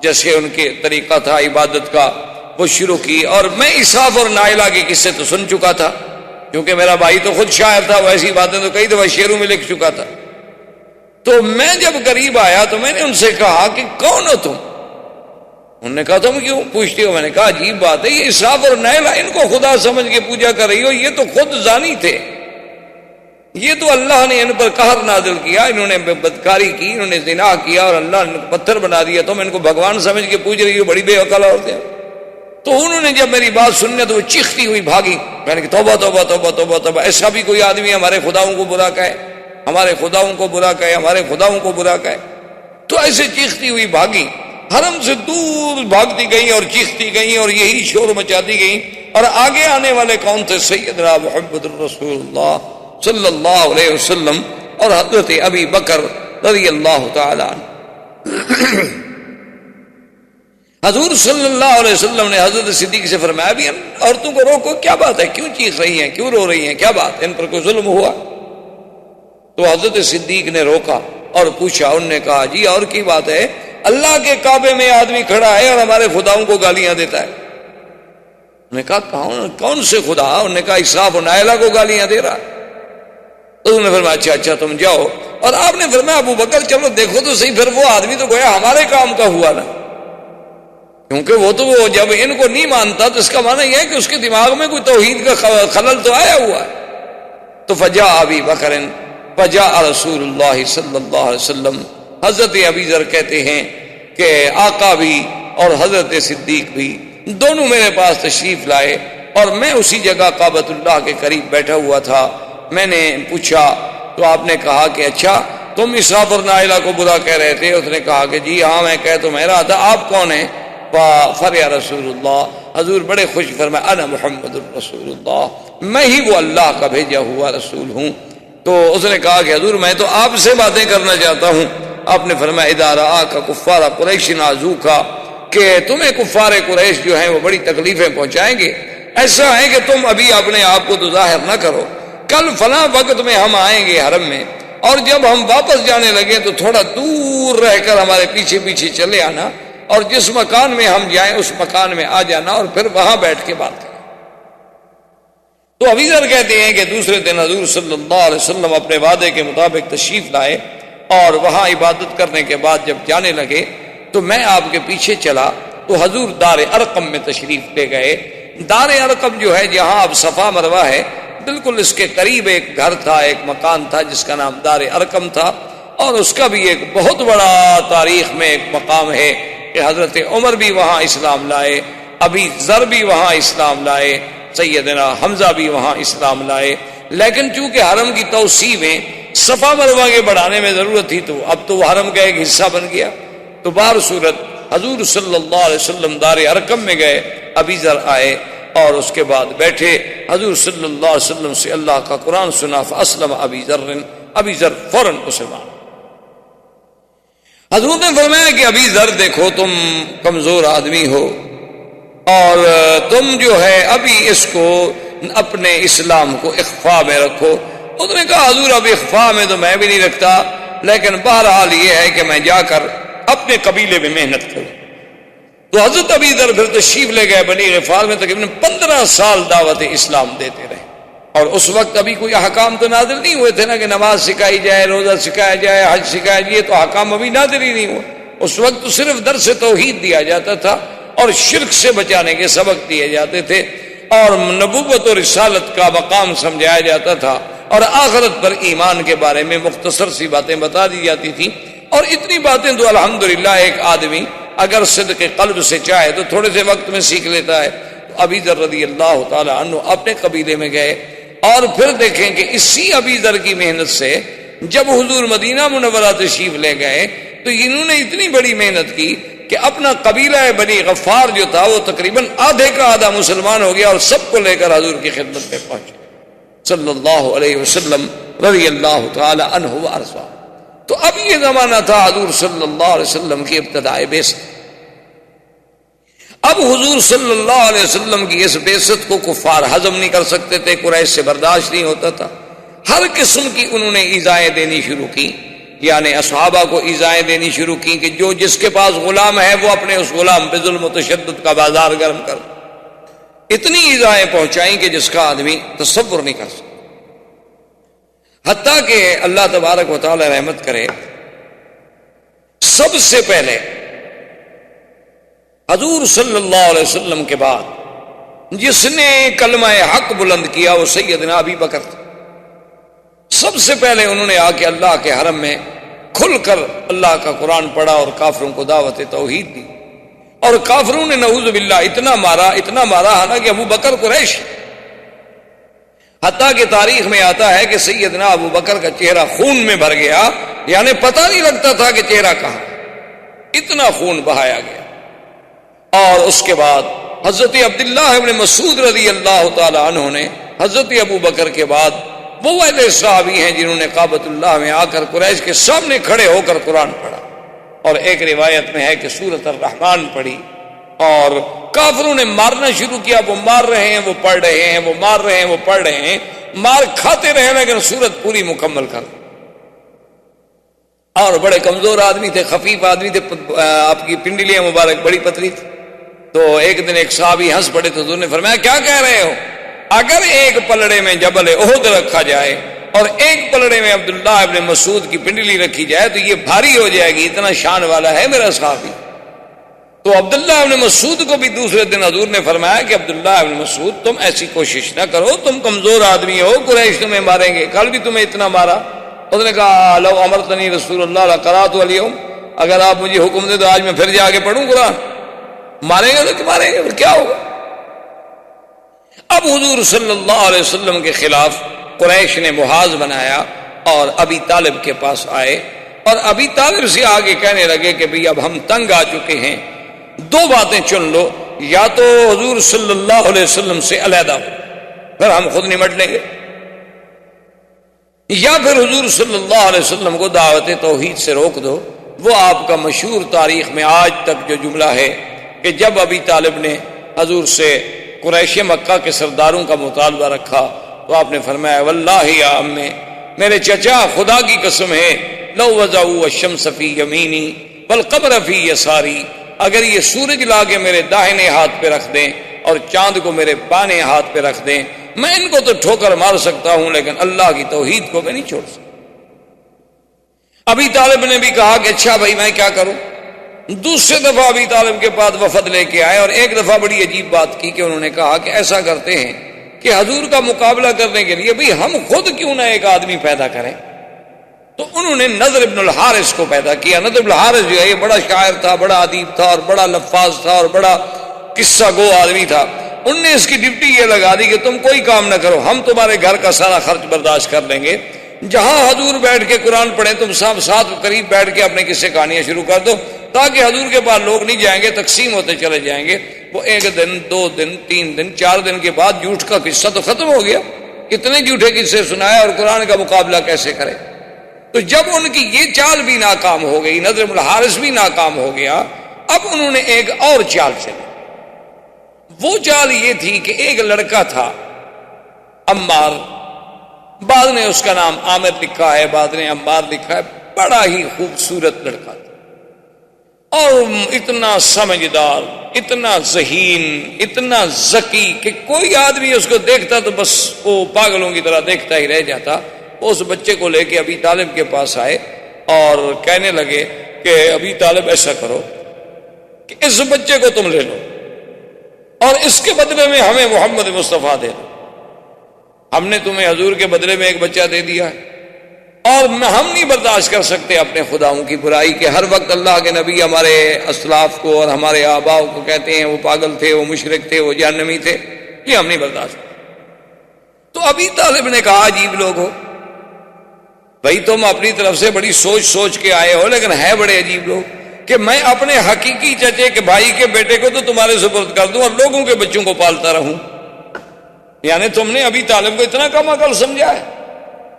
جیسے ان کے طریقہ تھا عبادت کا، وہ شروع کی۔ اور میں اساف اور نائلہ کے قصے تو سن چکا تھا، کیونکہ میرا بھائی تو خود شاعر تھا، وہ ایسی باتیں تو کئی دفعہ شعروں میں لکھ چکا تھا۔ تو میں جب قریب آیا تو میں نے ان سے کہا کہ کون ہو تم؟ انہوں نے کہا تم کیوں پوچھتے ہو؟ میں نے کہا عجیب بات ہے، یہ اساف اور نائلہ ان کو خدا سمجھ کے پوجا کر رہی ہو، یہ تو خود زانی تھے، یہ تو اللہ نے ان پر قہر نازل کیا، انہوں نے بدکاری کی، انہوں نے زنا کیا اور اللہ نے پتھر بنا دیا، تم ان کو بھگوان سمجھ کے پوج رہی ہو، بڑی بے عقل عورتیں۔ تو انہوں نے جب میری بات سننے تو وہ چیختی ہوئی بھاگی۔ میں نے کہا توبہ توبہ توبہ توبہ توبہ، ایسا بھی کوئی آدمی ہمارے خداؤں کو برا کہے، ہمارے خداؤں کو برا کہے، ہمارے خداؤں کو برا کہے۔ تو ایسے چیختی ہوئی بھاگی، حرم سے دور بھاگتی گئی اور چیختی گئی اور یہی شور مچاتی گئی۔ اور آگے آنے والے کون تھے؟ سیدنا محمد الرسول اللہ صلی اللہ علیہ وسلم اور حضرت ابی بکر رضی اللہ تعالی عنہ۔ حضور صلی اللہ علیہ وسلم نے حضرت صدیق سے فرمایا بھی عورتوں کو روکو، کیا بات ہے، کیوں چیخ رہی ہیں، کیوں رو رہی ہیں، کیا بات ہے، ان پر کوئی ظلم ہوا؟ تو حضرت صدیق نے روکا اور پوچھا، انہوں نے کہا جی اور کی بات ہے، اللہ کے کعبے میں آدمی کھڑا ہے اور ہمارے خداؤں کو گالیاں دیتا ہے۔ انہوں نے کہا کون سے خدا؟ انہوں نے کہا اساف و نائلہ کو گالیاں دے رہا۔ تو انہوں نے فرمایا اچھا تم جاؤ، اور آپ نے فرمایا ابو بکر چلو دیکھو تو صحیح، پھر وہ آدمی تو گویا ہمارے کام کا ہوا نا، کیونکہ وہ تو جب ان کو نہیں مانتا تو اس کا معنی یہ ہے کہ اس کے دماغ میں کوئی توحید کا خلل تو آیا ہوا ہے۔ تو فجاء ابی بکر فجاء رسول اللہ صلی اللہ علیہ وسلم، حضرت ابی ذر کہتے ہیں کہ آقا بھی اور حضرت صدیق بھی دونوں میرے پاس تشریف لائے، اور میں اسی جگہ کعبۃ اللہ کے قریب بیٹھا ہوا تھا۔ میں نے پوچھا تو آپ نے کہا کہ اچھا تم اسراف اور نائلہ کو برا کہہ رہے تھے. اس نے کہا کہ جی ہاں میں کہہ تو میں رہا تھا, آپ کون ہیں؟ فریا رسول اللہ, حضور بڑے خوش فرمائے انا محمد الرسول اللہ, میں ہی وہ اللہ کا بھیجا ہوا رسول ہوں. تو اس نے کہا کہ حضور میں تو آپ سے باتیں کرنا چاہتا ہوں. آپ نے فرمایا اذا رآک کفار قریش نازوک, کہ تمہیں کفار قریش جو ہیں وہ بڑی تکلیفیں پہنچائیں گے. ایسا ہے کہ تم ابھی اپنے آپ کو تو ظاہر نہ کرو, کل فلاں وقت میں ہم آئیں گے حرم میں, اور جب ہم واپس جانے لگے تو تھوڑا دور رہ کر ہمارے پیچھے پیچھے چلے آنا, اور جس مکان میں ہم جائیں اس مکان میں آ جانا, اور پھر وہاں بیٹھ کے بات کریں. تو ابھی ذر کہتے ہیں کہ دوسرے دن حضور صلی اللہ علیہ وسلم اپنے وعدے کے مطابق تشریف لائے, اور وہاں عبادت کرنے کے بعد جب جانے لگے تو میں آپ کے پیچھے چلا تو حضور دار ارقم میں تشریف لے گئے. دار ارقم جو ہے جہاں اب صفا مروہ ہے, بالکل اس کے قریب ایک گھر تھا, ایک مکان تھا جس کا نام دار ارقم تھا, اور اس کا بھی ایک بہت بڑا تاریخ میں ایک مقام ہے کہ حضرت عمر بھی وہاں اسلام لائے, ابھی ذر بھی وہاں اسلام لائے, سیدنا حمزہ بھی وہاں اسلام لائے. لیکن چونکہ حرم کی توسیع میں صفا مروہ کے بڑھانے میں ضرورت تھی, تو اب تو وہ حرم کا ایک حصہ بن گیا. تو بہر صورت حضور صلی اللہ علیہ وسلم دار ارقم میں گئے, ابی ذر آئے اور اس کے بعد بیٹھے, حضور صلی اللہ علیہ وسلم سے اللہ کا قرآن سنا, فاسلم ابی ذر, ابی ذر فوراً مسلمان. حضور نے فرمایا کہ ابی ذر دیکھو تم کمزور آدمی ہو, اور تم جو ہے ابھی اس کو اپنے اسلام کو اخفاء میں رکھو. اس نے کہا حضور اب اخفاء میں تو میں بھی نہیں رکھتا, لیکن بہرحال یہ ہے کہ میں جا کر اپنے قبیلے میں محنت کروں. تو حضرت ابی ذر پھر تشریف لے گئے بنی غفار میں, تقریباً 15 سال دعوت اسلام دیتے رہے. اور اس وقت ابھی کوئی احکام تو نازل نہیں ہوئے تھے نا, کہ نماز سکھائی جائے, روزہ سکھایا جائے, حج سکھایا جائے, تو احکام ابھی نازل ہی نہیں ہوئے. اس وقت تو صرف درس توحید دیا جاتا تھا, اور شرک سے بچانے کے سبق دیے جاتے تھے, اور نبوت و رسالت کا مقام سمجھایا جاتا تھا, اور آخرت پر ایمان کے بارے میں مختصر سی باتیں بتا دی جاتی تھی. اور اتنی باتیں تو الحمدللہ ایک آدمی اگر صدق قلب سے چاہے تو تھوڑے سے وقت میں سیکھ لیتا ہے. تو ابی ذر رضی اللہ تعالی عنہ اپنے قبیلے میں گئے, اور پھر دیکھیں کہ اسی ابی ذر کی محنت سے جب حضور مدینہ منورہ تشریف لے گئے تو انہوں نے اتنی بڑی محنت کی کہ اپنا قبیلہ بنی غفار جو تھا وہ تقریباً آدھے کا آدھا مسلمان ہو گیا, اور سب کو لے کر حضور کی خدمت میں پہنچے صلی اللہ علیہ وسلم رضی اللہ تعالی عنہ وارضاہ. تو اب یہ زمانہ تھا حضور صلی اللہ علیہ وسلم کی ابتدائی بعثت. اب حضور صلی اللہ علیہ وسلم کی اس بعثت کو کفار ہضم نہیں کر سکتے تھے, قریش سے برداشت نہیں ہوتا تھا. ہر قسم کی انہوں نے ایذائیں دینی شروع کی, یعنی اصحابہ کو ایذائیں دینی شروع کی کہ جو جس کے پاس غلام ہے وہ اپنے اس غلام پہ ظلم و تشدد کا بازار گرم کر. اتنی ایذائیں پہنچائیں کہ جس کا آدمی تصور نہیں کر سکتا. حتیٰ کہ اللہ تبارک و تعالی رحمت کرے, سب سے پہلے حضور صلی اللہ علیہ وسلم کے بعد جس نے کلمہ حق بلند کیا وہ سیدنا ابی بکر تھا. سب سے پہلے انہوں نے آ کے اللہ کے حرم میں کھل کر اللہ کا قرآن پڑھا اور کافروں کو دعوت توحید دی. اور کافروں نے نعوذ باللہ اتنا مارا حالانکہ ابو بکر قریش. حتیٰ کہ تاریخ میں آتا ہے کہ سیدنا ابو بکر کا چہرہ خون میں بھر گیا, یعنی پتہ نہیں لگتا تھا کہ چہرہ کہاں, اتنا خون بہایا گیا. اور اس کے بعد حضرت عبداللہ ابن مسعود رضی اللہ تعالی عنہ نے حضرت ابو بکر کے بعد وہ والے صحابی ہیں جنہوں نے کعبۃ اللہ میں آ کر قریش کے سامنے کھڑے ہو کر قرآن پڑھا. اور ایک روایت میں ہے کہ سورۃ الرحمن پڑھی, اور کافروں نے مارنا شروع کیا. وہ مار رہے ہیں, وہ پڑھ رہے ہیں, وہ مار رہے ہیں, وہ پڑھ رہے ہیں, مار کھاتے رہے, لیکن سورت پوری مکمل کر. اور بڑے کمزور آدمی تھے, خفیف آدمی تھے, آپ کی پنڈلیاں مبارک بڑی پتلی تھی. تو ایک دن ایک صحابی ہنس پڑے تو حضور نے فرمایا کیا کہہ رہے ہو, اگر ایک پلڑے میں جبل احد رکھا جائے اور ایک پلڑے میں عبداللہ ابن مسعود کی پنڈلی رکھی جائے تو یہ بھاری ہو جائے گی, اتنا شان والا ہے میرا صحابی. تو عبداللہ ابن مسعود کو بھی دوسرے دن حضور نے فرمایا کہ عبداللہ ابن مسعود تم ایسی کوشش نہ کرو, تم کمزور آدمی ہو, قریش تمہیں ماریں گے, کل بھی تمہیں اتنا مارا. اس نے کہا لو امرتنی رسول اللہ لقرأت اليوم, اگر آپ مجھے حکم دیں تو آج میں پھر جا کے پڑھوں قرآن. ماریں گے تو ماریں گے, پھر کیا ہوگا. اب حضور صلی اللہ علیہ وسلم کے خلاف قریش نے محاذ بنایا, اور ابی طالب کے پاس آئے اور ابی طالب سے آگے کہنے لگے کہ بھئی اب ہم تنگ آ چکے ہیں، دو باتیں چن لو، یا تو حضور صلی اللہ علیہ وسلم سے علیحدہ ہو پھر ہم خود نمٹ لیں گے، یا پھر حضور صلی اللہ علیہ وسلم کو دعوت توحید سے روک دو۔ وہ آپ کا مشہور تاریخ میں آج تک جو جملہ ہے کہ جب ابی طالب نے حضور سے قریش مکہ کے سرداروں کا مطالبہ رکھا تو آپ نے فرمایا واللہ یا امّے، میرے چچا خدا کی قسم ہے، لو وضعوا الشمس فی یمینی والقمر فی یساری، اگر یہ سورج لا کے میرے داہنے ہاتھ پہ رکھ دیں اور چاند کو میرے بائیں ہاتھ پہ رکھ دیں، میں ان کو تو ٹھوکر مار سکتا ہوں لیکن اللہ کی توحید کو میں نہیں چھوڑ سکتا۔ ابی طالب نے بھی کہا کہ اچھا بھائی میں کیا کروں۔ دوسرے دفعہ ابی طالب کے پاس وفد لے کے آئے اور ایک دفعہ بڑی عجیب بات کی کہ انہوں نے کہا کہ ایسا کرتے ہیں کہ حضور کا مقابلہ کرنے کے لیے بھئی ہم خود کیوں نہ ایک آدمی پیدا کریں۔ تو انہوں نے نضر ابن الحارث کو پیدا کیا۔ نضر ابن الحارث جو ہے یہ بڑا شاعر تھا، بڑا ادیب تھا اور بڑا لفاظ تھا اور بڑا قصہ گو آدمی تھا۔ ان نے اس کی ڈیوٹی یہ لگا دی کہ تم کوئی کام نہ کرو، ہم تمہارے گھر کا سارا خرچ برداشت کر لیں گے، جہاں حضور بیٹھ کے قرآن پڑھیں تم سب ساتھ قریب بیٹھ کے اپنے قصے کہانیاں شروع کر دو، تاکہ حضور کے پاس لوگ نہیں جائیں گے، تقسیم ہوتے چلے جائیں گے۔ وہ ایک دن، 2 دن، 3 دن، 4 دن کے بعد جھوٹ کا قصہ تو ختم ہو گیا، اتنے جھوٹے قصے سنائے اور قرآن کا مقابلہ کیسے کرے۔ تو جب ان کی یہ چال بھی ناکام ہو گئی، نضر بن الحارث بھی ناکام ہو گیا، اب انہوں نے ایک اور چال چلی۔ وہ چال یہ تھی کہ ایک لڑکا تھا عمار، بعد نے اس کا نام عامر لکھا ہے، بعد نے عمار لکھا ہے، بڑا ہی خوبصورت لڑکا تھا اور اتنا سمجھدار، اتنا ذہین، اتنا ذکی کہ کوئی آدمی اس کو دیکھتا تو بس وہ پاگلوں کی طرح دیکھتا ہی رہ جاتا۔ اس بچے کو لے کے ابی طالب کے پاس آئے اور کہنے لگے کہ ابی طالب ایسا کرو کہ اس بچے کو تم لے لو اور اس کے بدلے میں ہمیں محمد مصطفیٰ دے دو۔ ہم نے تمہیں حضور کے بدلے میں ایک بچہ دے دیا ہے اور ہم نہیں برداشت کر سکتے اپنے خداؤں کی برائی کہ ہر وقت اللہ کے نبی ہمارے اسلاف کو اور ہمارے آباء کو کہتے ہیں وہ پاگل تھے، وہ مشرک تھے، وہ جہنمی تھے، یہ ہم نہیں برداشت کرتے۔ تو ابی طالب نے کہا عجیب لوگ ہو بھائی، تم اپنی طرف سے بڑی سوچ کے آئے ہو لیکن ہے بڑے عجیب لوگ کہ میں اپنے حقیقی چچے کے بھائی کے بیٹے کو تو تمہارے سپرد کر دوں اور لوگوں کے بچوں کو پالتا رہوں۔ یعنی تم نے ابی طالب کو اتنا کم عقل سمجھا ہے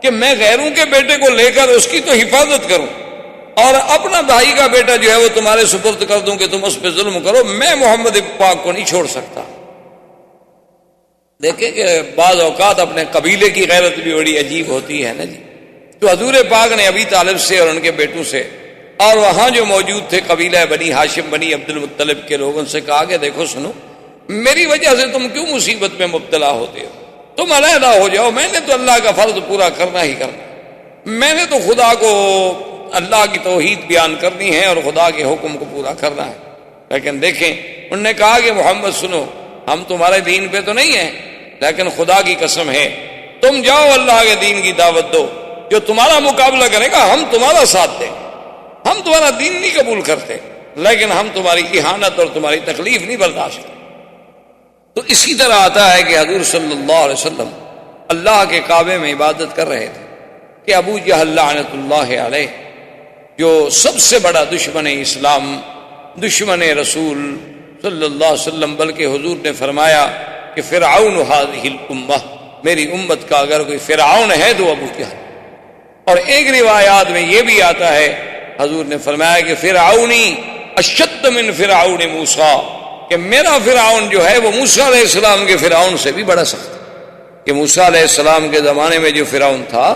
کہ میں غیروں کے بیٹے کو لے کر اس کی تو حفاظت کروں اور اپنا بھائی کا بیٹا جو ہے وہ تمہارے سپرد کر دوں کہ تم اس پہ ظلم کرو۔ میں محمد پاک کو نہیں چھوڑ سکتا۔ دیکھیں کہ بعض اوقات اپنے قبیلے کی غیرت بھی بڑی عجیب ہوتی ہے نا جی۔ تو حضور پاک نے ابی طالب سے اور ان کے بیٹوں سے اور وہاں جو موجود تھے قبیلہ بنی ہاشم بنی عبد المطلب کے لوگوں سے کہا کہ دیکھو سنو، میری وجہ سے تم کیوں مصیبت میں مبتلا ہوتے ہو؟ تم علیحدہ ہو جاؤ، میں نے تو اللہ کا فرض پورا کرنا ہی کرنا، میں نے تو خدا کو اللہ کی توحید بیان کرنی ہے اور خدا کے حکم کو پورا کرنا ہے۔ لیکن دیکھیں انہوں نے کہا کہ محمد سنو، ہم تمہارے دین پہ تو نہیں ہیں لیکن خدا کی قسم ہے تم جاؤ اللہ کے دین کی دعوت دو، جو تمہارا مقابلہ کرے گا ہم تمہارا ساتھ دیں گے، ہم تمہارا دین نہیں قبول کرتے لیکن ہم تمہاری اہانت اور تمہاری تکلیف نہیں برداشت کرتے۔ تو اسی طرح آتا ہے کہ حضور صلی اللہ علیہ وسلم اللہ کے کعبے میں عبادت کر رہے تھے کہ ابو جہل لعنت اللہ علیہ، جو سب سے بڑا دشمن اسلام، دشمن رسول صلی اللہ علیہ وسلم، بلکہ حضور نے فرمایا کہ فرعون هذه الامہ، میری امت کا اگر کوئی فرعون ہے تو ابو جہل۔ اور ایک روایات میں یہ بھی آتا ہے حضور نے فرمایا کہ فرعونی اشد من فرعون موسیٰ، کہ میرا فرعون جو ہے وہ موسیٰ علیہ السلام کے فرعون سے بھی بڑا سخت ہے۔ کہ موسیٰ علیہ السلام کے زمانے میں جو فرعون تھا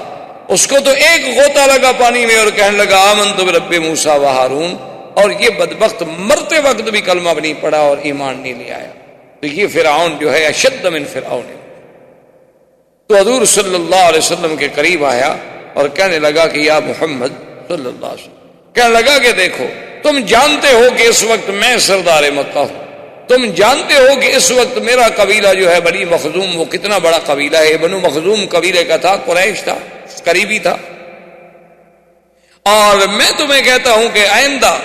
اس کو تو ایک غوطہ لگا پانی میں اور کہنے لگا آمنت برب موسیٰ و ہارون، اور یہ بدبخت مرتے وقت بھی کلمہ بھی نہیں پڑا اور ایمان نہیں لے آیا۔ تو یہ فرعون جو ہے اشد من فرعون ہے۔ تو حضور صلی اللہ علیہ وسلم کے قریب آیا اور کہنے لگا کہ یا محمد صلی اللہ علیہ وسلم، کہنے لگا کہ دیکھو تم جانتے ہو کہ اس وقت میں سردار مکہ ہوں، تم جانتے ہو کہ اس وقت میرا قبیلہ جو ہے بنی مخزوم، وہ کتنا بڑا قبیلہ ہے، بنو مخزوم قبیلے کا تھا، قریش تھا، قریبی تھا، اور میں تمہیں کہتا ہوں کہ آئندہ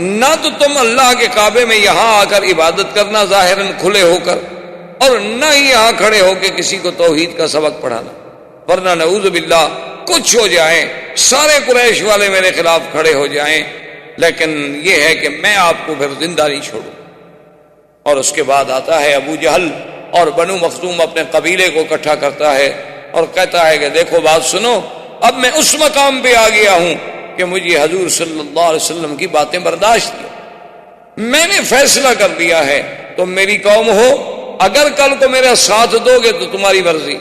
نہ تو تم اللہ کے کعبے میں یہاں آ کر عبادت کرنا ظاہراً کھلے ہو کر، اور نہ ہی یہاں کھڑے ہو کے کسی کو توحید کا سبق پڑھانا، ورنہ نعوذ باللہ کچھ ہو جائیں، سارے قریش والے میرے خلاف کھڑے ہو جائیں، لیکن یہ ہے کہ میں آپ کو پھر زندہ نہیں چھوڑوں۔ اور اس کے بعد آتا ہے ابو جہل اور بنو مخزوم اپنے قبیلے کو اکٹھا کرتا ہے اور کہتا ہے کہ دیکھو بات سنو، اب میں اس مقام پہ آ گیا ہوں کہ مجھے حضور صلی اللہ علیہ وسلم کی باتیں برداشت نہیں، میں نے فیصلہ کر دیا ہے، تم میری قوم ہو، اگر کل کو میرا ساتھ دو گے تو تمہاری مرضی،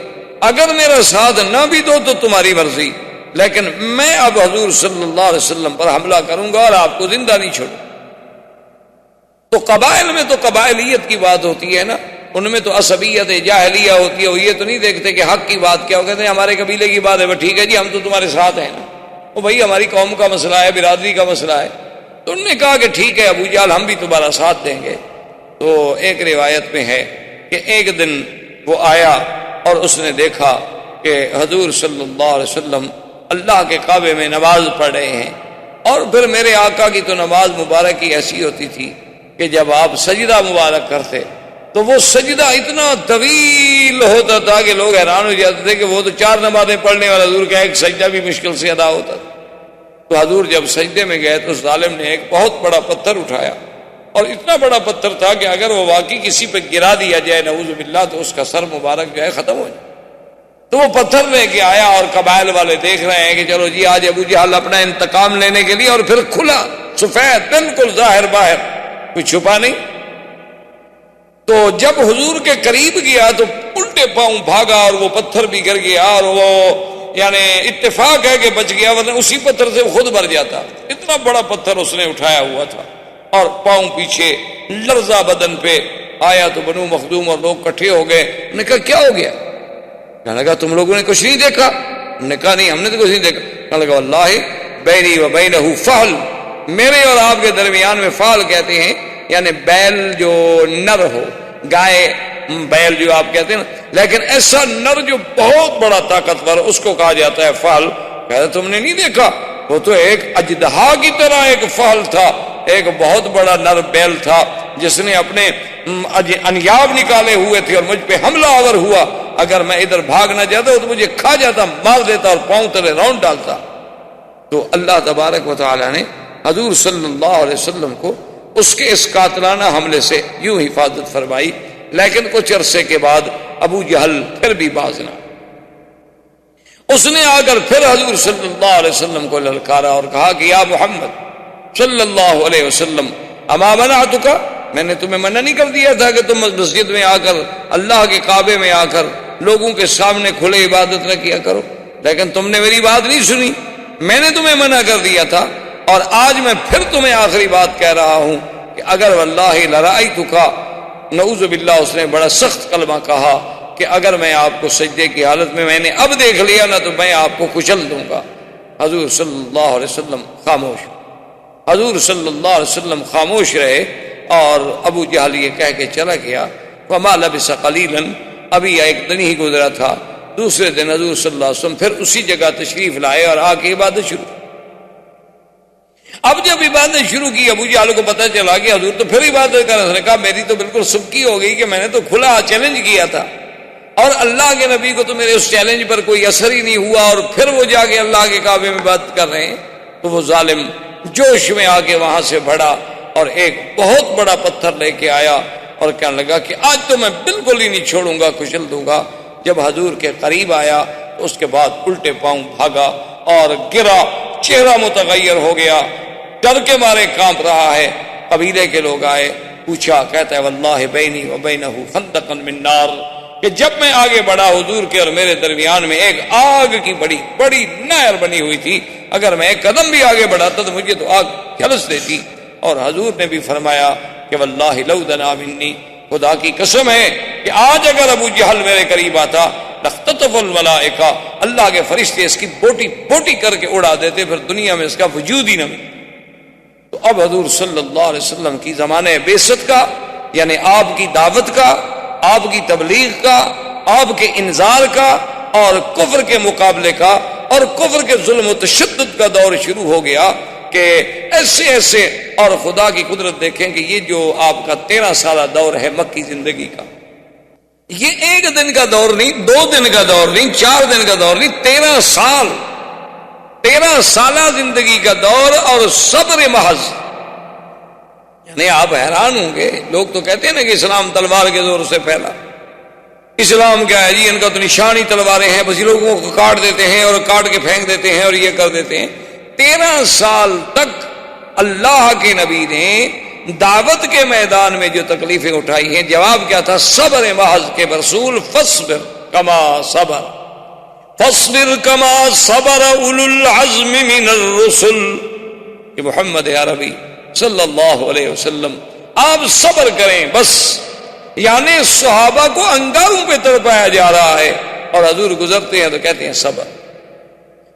اگر میرا ساتھ نہ بھی دو تو تمہاری مرضی، لیکن میں اب حضور صلی اللہ علیہ وسلم پر حملہ کروں گا اور آپ کو زندہ نہیں چھوڑوں۔ تو قبائل میں تو قبائلیت کی بات ہوتی ہے نا، ان میں تو عصبیت جاہلیہ ہوتی ہے، وہ یہ تو نہیں دیکھتے کہ حق کی بات کیا، وہ کہتے ہیں ہمارے قبیلے کی بات ہے، وہ ٹھیک ہے جی ہم تو تمہارے ساتھ ہیں نا، وہ بھائی ہماری قوم کا مسئلہ ہے، برادری کا مسئلہ ہے۔ تو انہوں نے کہا کہ ٹھیک ہے ابو جہل ہم بھی تمہارا ساتھ دیں گے۔ تو ایک روایت میں ہے کہ ایک دن وہ آیا اور اس نے دیکھا کہ حضور صلی اللہ علیہ وسلم اللہ کے کعبے میں نماز پڑھ رہے ہیں، اور پھر میرے آقا کی تو نماز مبارک کی ایسی ہوتی تھی کہ جب آپ سجدہ مبارک کرتے تو وہ سجدہ اتنا طویل ہوتا تھا کہ لوگ حیران ہو جاتے تھے کہ وہ تو 4 نمازیں پڑھنے والا حضور کا ایک سجدہ بھی مشکل سے ادا ہوتا تھا۔ تو حضور جب سجدے میں گئے تو اس ظالم نے ایک بہت بڑا پتھر اٹھایا، اور اتنا بڑا پتھر تھا کہ اگر وہ واقعی کسی پہ گرا دیا جائے نعوذ باللہ تو اس کا سر مبارک جو ہے ختم ہو جائے۔ تو وہ پتھر لے کے آیا اور قبائل والے دیکھ رہے ہیں کہ چلو جی آج ابو جہل اپنا انتقام لینے کے لیے، اور پھر کھلا سفید بالکل ظاہر باہر، کوئی چھپا نہیں۔ تو جب حضور کے قریب گیا تو الٹے پاؤں بھاگا اور وہ پتھر بھی گر گیا، اور وہ یعنی اتفاق ہے کہ بچ گیا، ورنہ اسی پتھر سے خود مر جاتا۔ اتنا بڑا پتھر اس نے اٹھایا ہوا تھا، اور پاؤں پیچھے، لرزہ بدن پہ آیا۔ تو بنو مخزوم اور لوگ کٹھے ہو گئے، انہوں نے کہا کیا ہو گیا؟ کہنے لگا تم لوگوں نے کچھ نہیں دیکھا؟ انہوں نے کہا نہیں ہم نے تو کچھ نہیں دیکھا۔ کہنے لگا واللہ بینی و بینہ فحل، میرے اور آپ کے درمیان میں فحل کہتے ہیں یعنی بیل جو نر ہو، گائے بیل جو آپ کہتے ہیں نا، لیکن ایسا نر جو بہت بڑا طاقتور اس کو کہا جاتا ہے فحل۔ کہتا تم نے نہیں دیکھا؟ وہ تو ایک اژدہا کی طرح ایک فحل تھا، ایک بہت بڑا نر بیل تھا جس نے اپنے انیاب نکالے ہوئے تھے اور مجھ پہ حملہ آور ہوا۔ اگر میں ادھر بھاگ نہ جاتا تو مجھے کھا جاتا، مار دیتا اور پاؤں تلے راؤنڈ ڈالتا۔ تو اللہ تبارک و تعالی نے حضور صلی اللہ علیہ وسلم کو اس کے اس قاتلانہ حملے سے یوں حفاظت فرمائی، لیکن کچھ عرصے کے بعد ابو جہل پھر بھی باز نہ، اس نے آ کر پھر حضور صلی اللہ علیہ وسلم کو للکارا اور کہا کہ یا محمد صلی اللہ علیہ وسلم اما منعتک، میں نے تمہیں منع نہیں کر دیا تھا کہ تم مسجد میں آ کر، اللہ کے کعبے میں آ کر لوگوں کے سامنے کھلے عبادت نہ کیا کرو، لیکن تم نے میری بات نہیں سنی، میں نے تمہیں منع کر دیا تھا، اور آج میں پھر تمہیں آخری بات کہہ رہا ہوں کہ اگر واللہ لرأیتک، نعوذ باللہ اس نے بڑا سخت کلمہ کہا کہ اگر میں آپ کو سجدے کی حالت میں نے اب دیکھ لیا نا تو میں آپ کو کچل دوں گا۔ حضور صلی اللہ علیہ وسلم خاموش، حضور صلی اللہ علیہ وسلم خاموش رہے، اور ابو جہل یہ کہہ کے چلا گیا۔ وما لبث قلیلا، ابھی ایک دن ہی گزرا تھا، دوسرے دن حضور صلی اللہ علیہ وسلم پھر اسی جگہ تشریف لائے اور آ کے عبادت شروع۔ اب جب عبادت شروع کی ابو جہل کو پتہ چلا کہ حضور تو پھر عبادت کر رہے، اس نے کہا میری تو بالکل سبکی ہو گئی کہ میں نے تو کھلا چیلنج کیا تھا، اور اللہ کے نبی کو تو میرے اس چیلنج پر کوئی اثر ہی نہیں ہوا، اور پھر وہ جا کے اللہ کے کعبے میں عبادت کر رہے ہیں۔ تو وہ ظالم جوش میں آ کے وہاں سے بڑھا اور ایک بہت بڑا پتھر لے کے آیا اور کہنے لگا کہ آج تو میں بالکل ہی نہیں چھوڑوں گا، کچل دوں گا۔ جب حضور کے قریب آیا تو اس کے بعد الٹے پاؤں بھاگا اور گرا، چہرہ متغیر ہو گیا، ڈر کے مارے کانپ رہا ہے۔ قبیلے کے لوگ آئے، پوچھا، کہتا ہے واللہ بینی و بینہ خندقا من نار، کہ جب میں آگے بڑھا حضور کے اور میرے درمیان میں ایک آگ کی بڑی بڑی نہر بنی ہوئی تھی، اگر میں ایک قدم بھی آگے بڑھاتا تو مجھے تو آگ جھلس دیتی۔ اور حضور نے بھی فرمایا کہ واللہ لو دنا منی، خدا کی قسم ہے کہ آج اگر ابو جہل میرے قریب آتا لختطف الملائکہ، اللہ کے فرشتے اس کی بوٹی بوٹی کر کے اڑا دیتے، پھر دنیا میں اس کا وجود ہی نہ ملتا۔ تو اب حضور صلی اللہ علیہ وسلم کی زمانے بعثت کا، یعنی آپ کی دعوت کا، آپ کی تبلیغ کا، آپ کے انذار کا، اور کفر کے مقابلے کا، اور کفر کے ظلم و تشدد کا دور شروع ہو گیا کہ ایسے ایسے، اور خدا کی قدرت دیکھیں کہ یہ جو آپ کا 13 سالہ دور ہے مکی زندگی کا، یہ ایک دن کا دور نہیں، 2 دن کا دور نہیں، 4 دن کا دور نہیں، 13 سال 13 سالہ زندگی کا دور اور صبر محض. یعنی آپ حیران ہوں گے، لوگ تو کہتے ہیں نا کہ اسلام تلوار کے زور سے پھیلا. اسلام کیا ہے جی، ان کا تو نشانی تلواریں ہیں، بس لوگوں کو کاٹ دیتے ہیں اور کاٹ کے پھینک دیتے ہیں اور یہ کر دیتے ہیں. 13 سال تک اللہ کے نبی نے دعوت کے میدان میں جو تکلیفیں اٹھائی ہیں، جواب کیا تھا؟ صبر محض کے رسول فاصبر کما صبر، فاصبر کما صبر اولو العزم من الرسل. کہ محمد عربی صلی اللہ علیہ وسلم آپ صبر کریں بس. یعنی صحابہ کو انگاروں پہ تڑپایا جا رہا ہے اور حضور گزرتے ہیں تو کہتے ہیں صبر.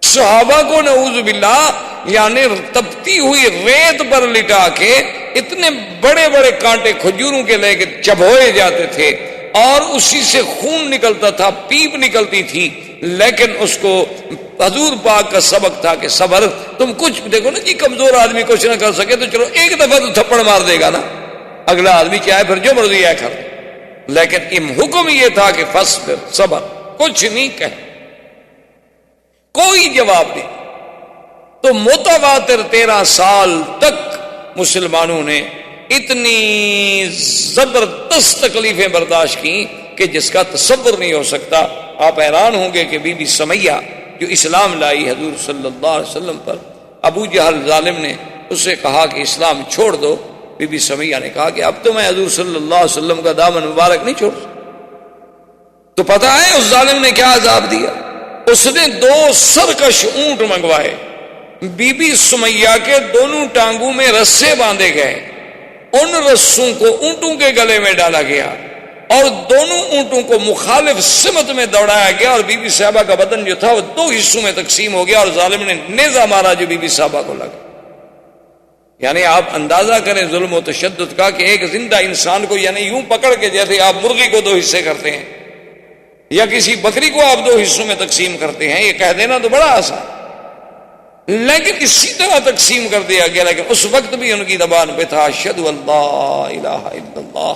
صحابہ کو نعوذ باللہ یعنی تپتی ہوئی ریت پر لٹا کے اتنے بڑے بڑے کانٹے کھجوروں کے لے کے چبھوئے جاتے تھے اور اسی سے خون نکلتا تھا، پیپ نکلتی تھی، لیکن اس کو حضور پاک کا سبق تھا کہ صبر. تم کچھ دیکھو نا جی، کمزور آدمی کچھ نہ کر سکے تو چلو ایک دفعہ تو تھپڑ مار دے گا نا، اگلا آدمی چاہے پھر جو مرضی ہے کر، لیکن حکم یہ تھا کہ فاصبر صبر. کچھ نہیں کہے، کوئی جواب نہیں. تو متواتر 13 سال تک مسلمانوں نے اتنی زبردست تکلیفیں برداشت کی کہ جس کا تصور نہیں ہو سکتا. آپ حیران ہوں گے کہ بی بی سمیہ جو اسلام لائی حضور صلی اللہ علیہ وسلم پر، ابو جہل ظالم نے اس سے کہا کہ اسلام چھوڑ دو. بی بی سمیہ نے کہا کہ اب تو میں حضور صلی اللہ علیہ وسلم کا دامن مبارک نہیں چھوڑ. تو پتہ ہے اس ظالم نے کیا عذاب دیا؟ اس نے 2 سرکش اونٹ منگوائے. بی بی سمیہ کے دونوں ٹانگوں میں رسے باندھے گئے، ان رسوں کو اونٹوں کے گلے میں ڈالا گیا اور دونوں اونٹوں کو مخالف سمت میں دوڑایا گیا اور بی بی صاحبہ کا بدن جو تھا وہ 2 حصوں میں تقسیم ہو گیا اور ظالم نے نیزہ مارا جو بی بی صاحبہ کو لگا. یعنی آپ اندازہ کریں ظلم و تشدد کا کہ ایک زندہ انسان کو یعنی یوں پکڑ کے جیسے آپ مرغی کو 2 حصے کرتے ہیں یا کسی بکری کو آپ 2 حصوں میں تقسیم کرتے ہیں، یہ کہہ دینا تو بڑا آسان، لیکن اسی طرح تقسیم کر دیا گیا. لیکن اس وقت بھی ان کی زبان پہ تھا اشہد ان لا الہ الا اللہ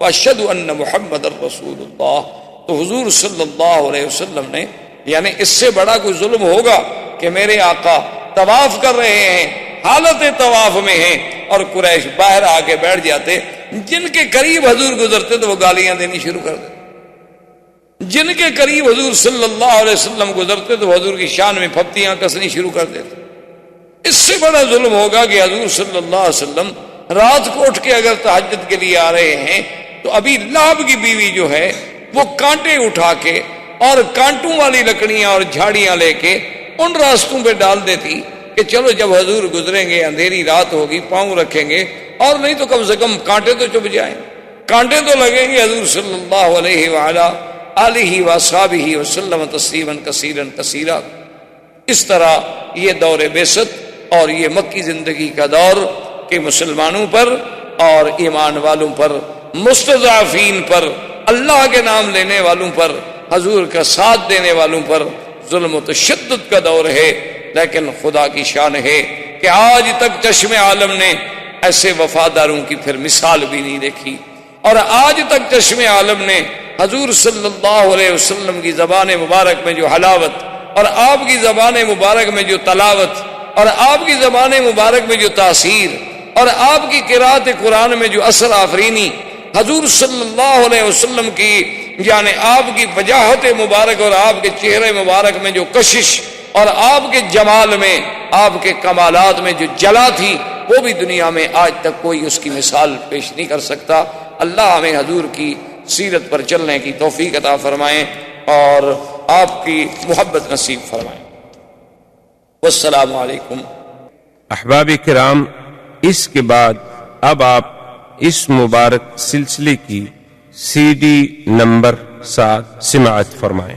واشہد ان محمد رسول اللہ. تو حضور صلی اللہ علیہ وسلم نے یعنی اس سے بڑا کوئی ظلم ہوگا کہ میرے آقا طواف کر رہے ہیں، حالت طواف میں ہیں اور قریش باہر آ کے بیٹھ جاتے، جن کے قریب حضور گزرتے تو وہ گالیاں دینی شروع کر دیتے، جن کے قریب حضور صلی اللہ علیہ وسلم گزرتے تو حضور کی شان میں پھپتیاں کسنی شروع کر دیتے. اس سے بڑا ظلم ہوگا کہ حضور صلی اللہ علیہ وسلم رات کو اٹھ کے اگر تہجد کے لیے آ رہے ہیں تو ابھی لہب کی بیوی جو ہے وہ کانٹے اٹھا کے اور کانٹوں والی لکڑیاں اور جھاڑیاں لے کے ان راستوں پہ ڈال دیتی کہ چلو جب حضور گزریں گے اندھیری رات ہوگی پاؤں رکھیں گے اور نہیں تو کم سے کم کانٹے تو چپ جائیں، کانٹے تو لگیں گے. حضور صلی اللہ علیہ وآلہ آلہ وصحبہ وسلم تسلیما کثیرا کثیرا. اس طرح یہ دور بعثت اور یہ مکی زندگی کا دور کہ مسلمانوں پر اور ایمان والوں پر، مستضعفین پر، اللہ کے نام لینے والوں پر، حضور کا ساتھ دینے والوں پر ظلم و تشدد کا دور ہے. لیکن خدا کی شان ہے کہ آج تک چشم عالم نے ایسے وفاداروں کی پھر مثال بھی نہیں دیکھی، اور آج تک چشم عالم نے حضور صلی اللہ علیہ وسلم کی زبان مبارک میں جو حلاوت اور آپ کی زبان مبارک میں جو تلاوت اور آپ کی زبان مبارک میں جو تاثیر اور آپ کی قرات قرآن میں جو اثر آفرینی، حضور صلی اللہ علیہ وسلم کی یعنی آپ کی وجاہت مبارک اور آپ کے چہرے مبارک میں جو کشش اور آپ کے جمال میں، آپ کے کمالات میں جو جلا تھی، وہ بھی دنیا میں آج تک کوئی اس کی مثال پیش نہیں کر سکتا. اللہ ہمیں حضور کی سیرت پر چلنے کی توفیق عطا فرمائیں اور آپ کی محبت نصیب فرمائیں. والسلام علیکم. احباب کرام، اس کے بعد اب آپ اس مبارک سلسلے کی CD نمبر 7 سماعت فرمائیں.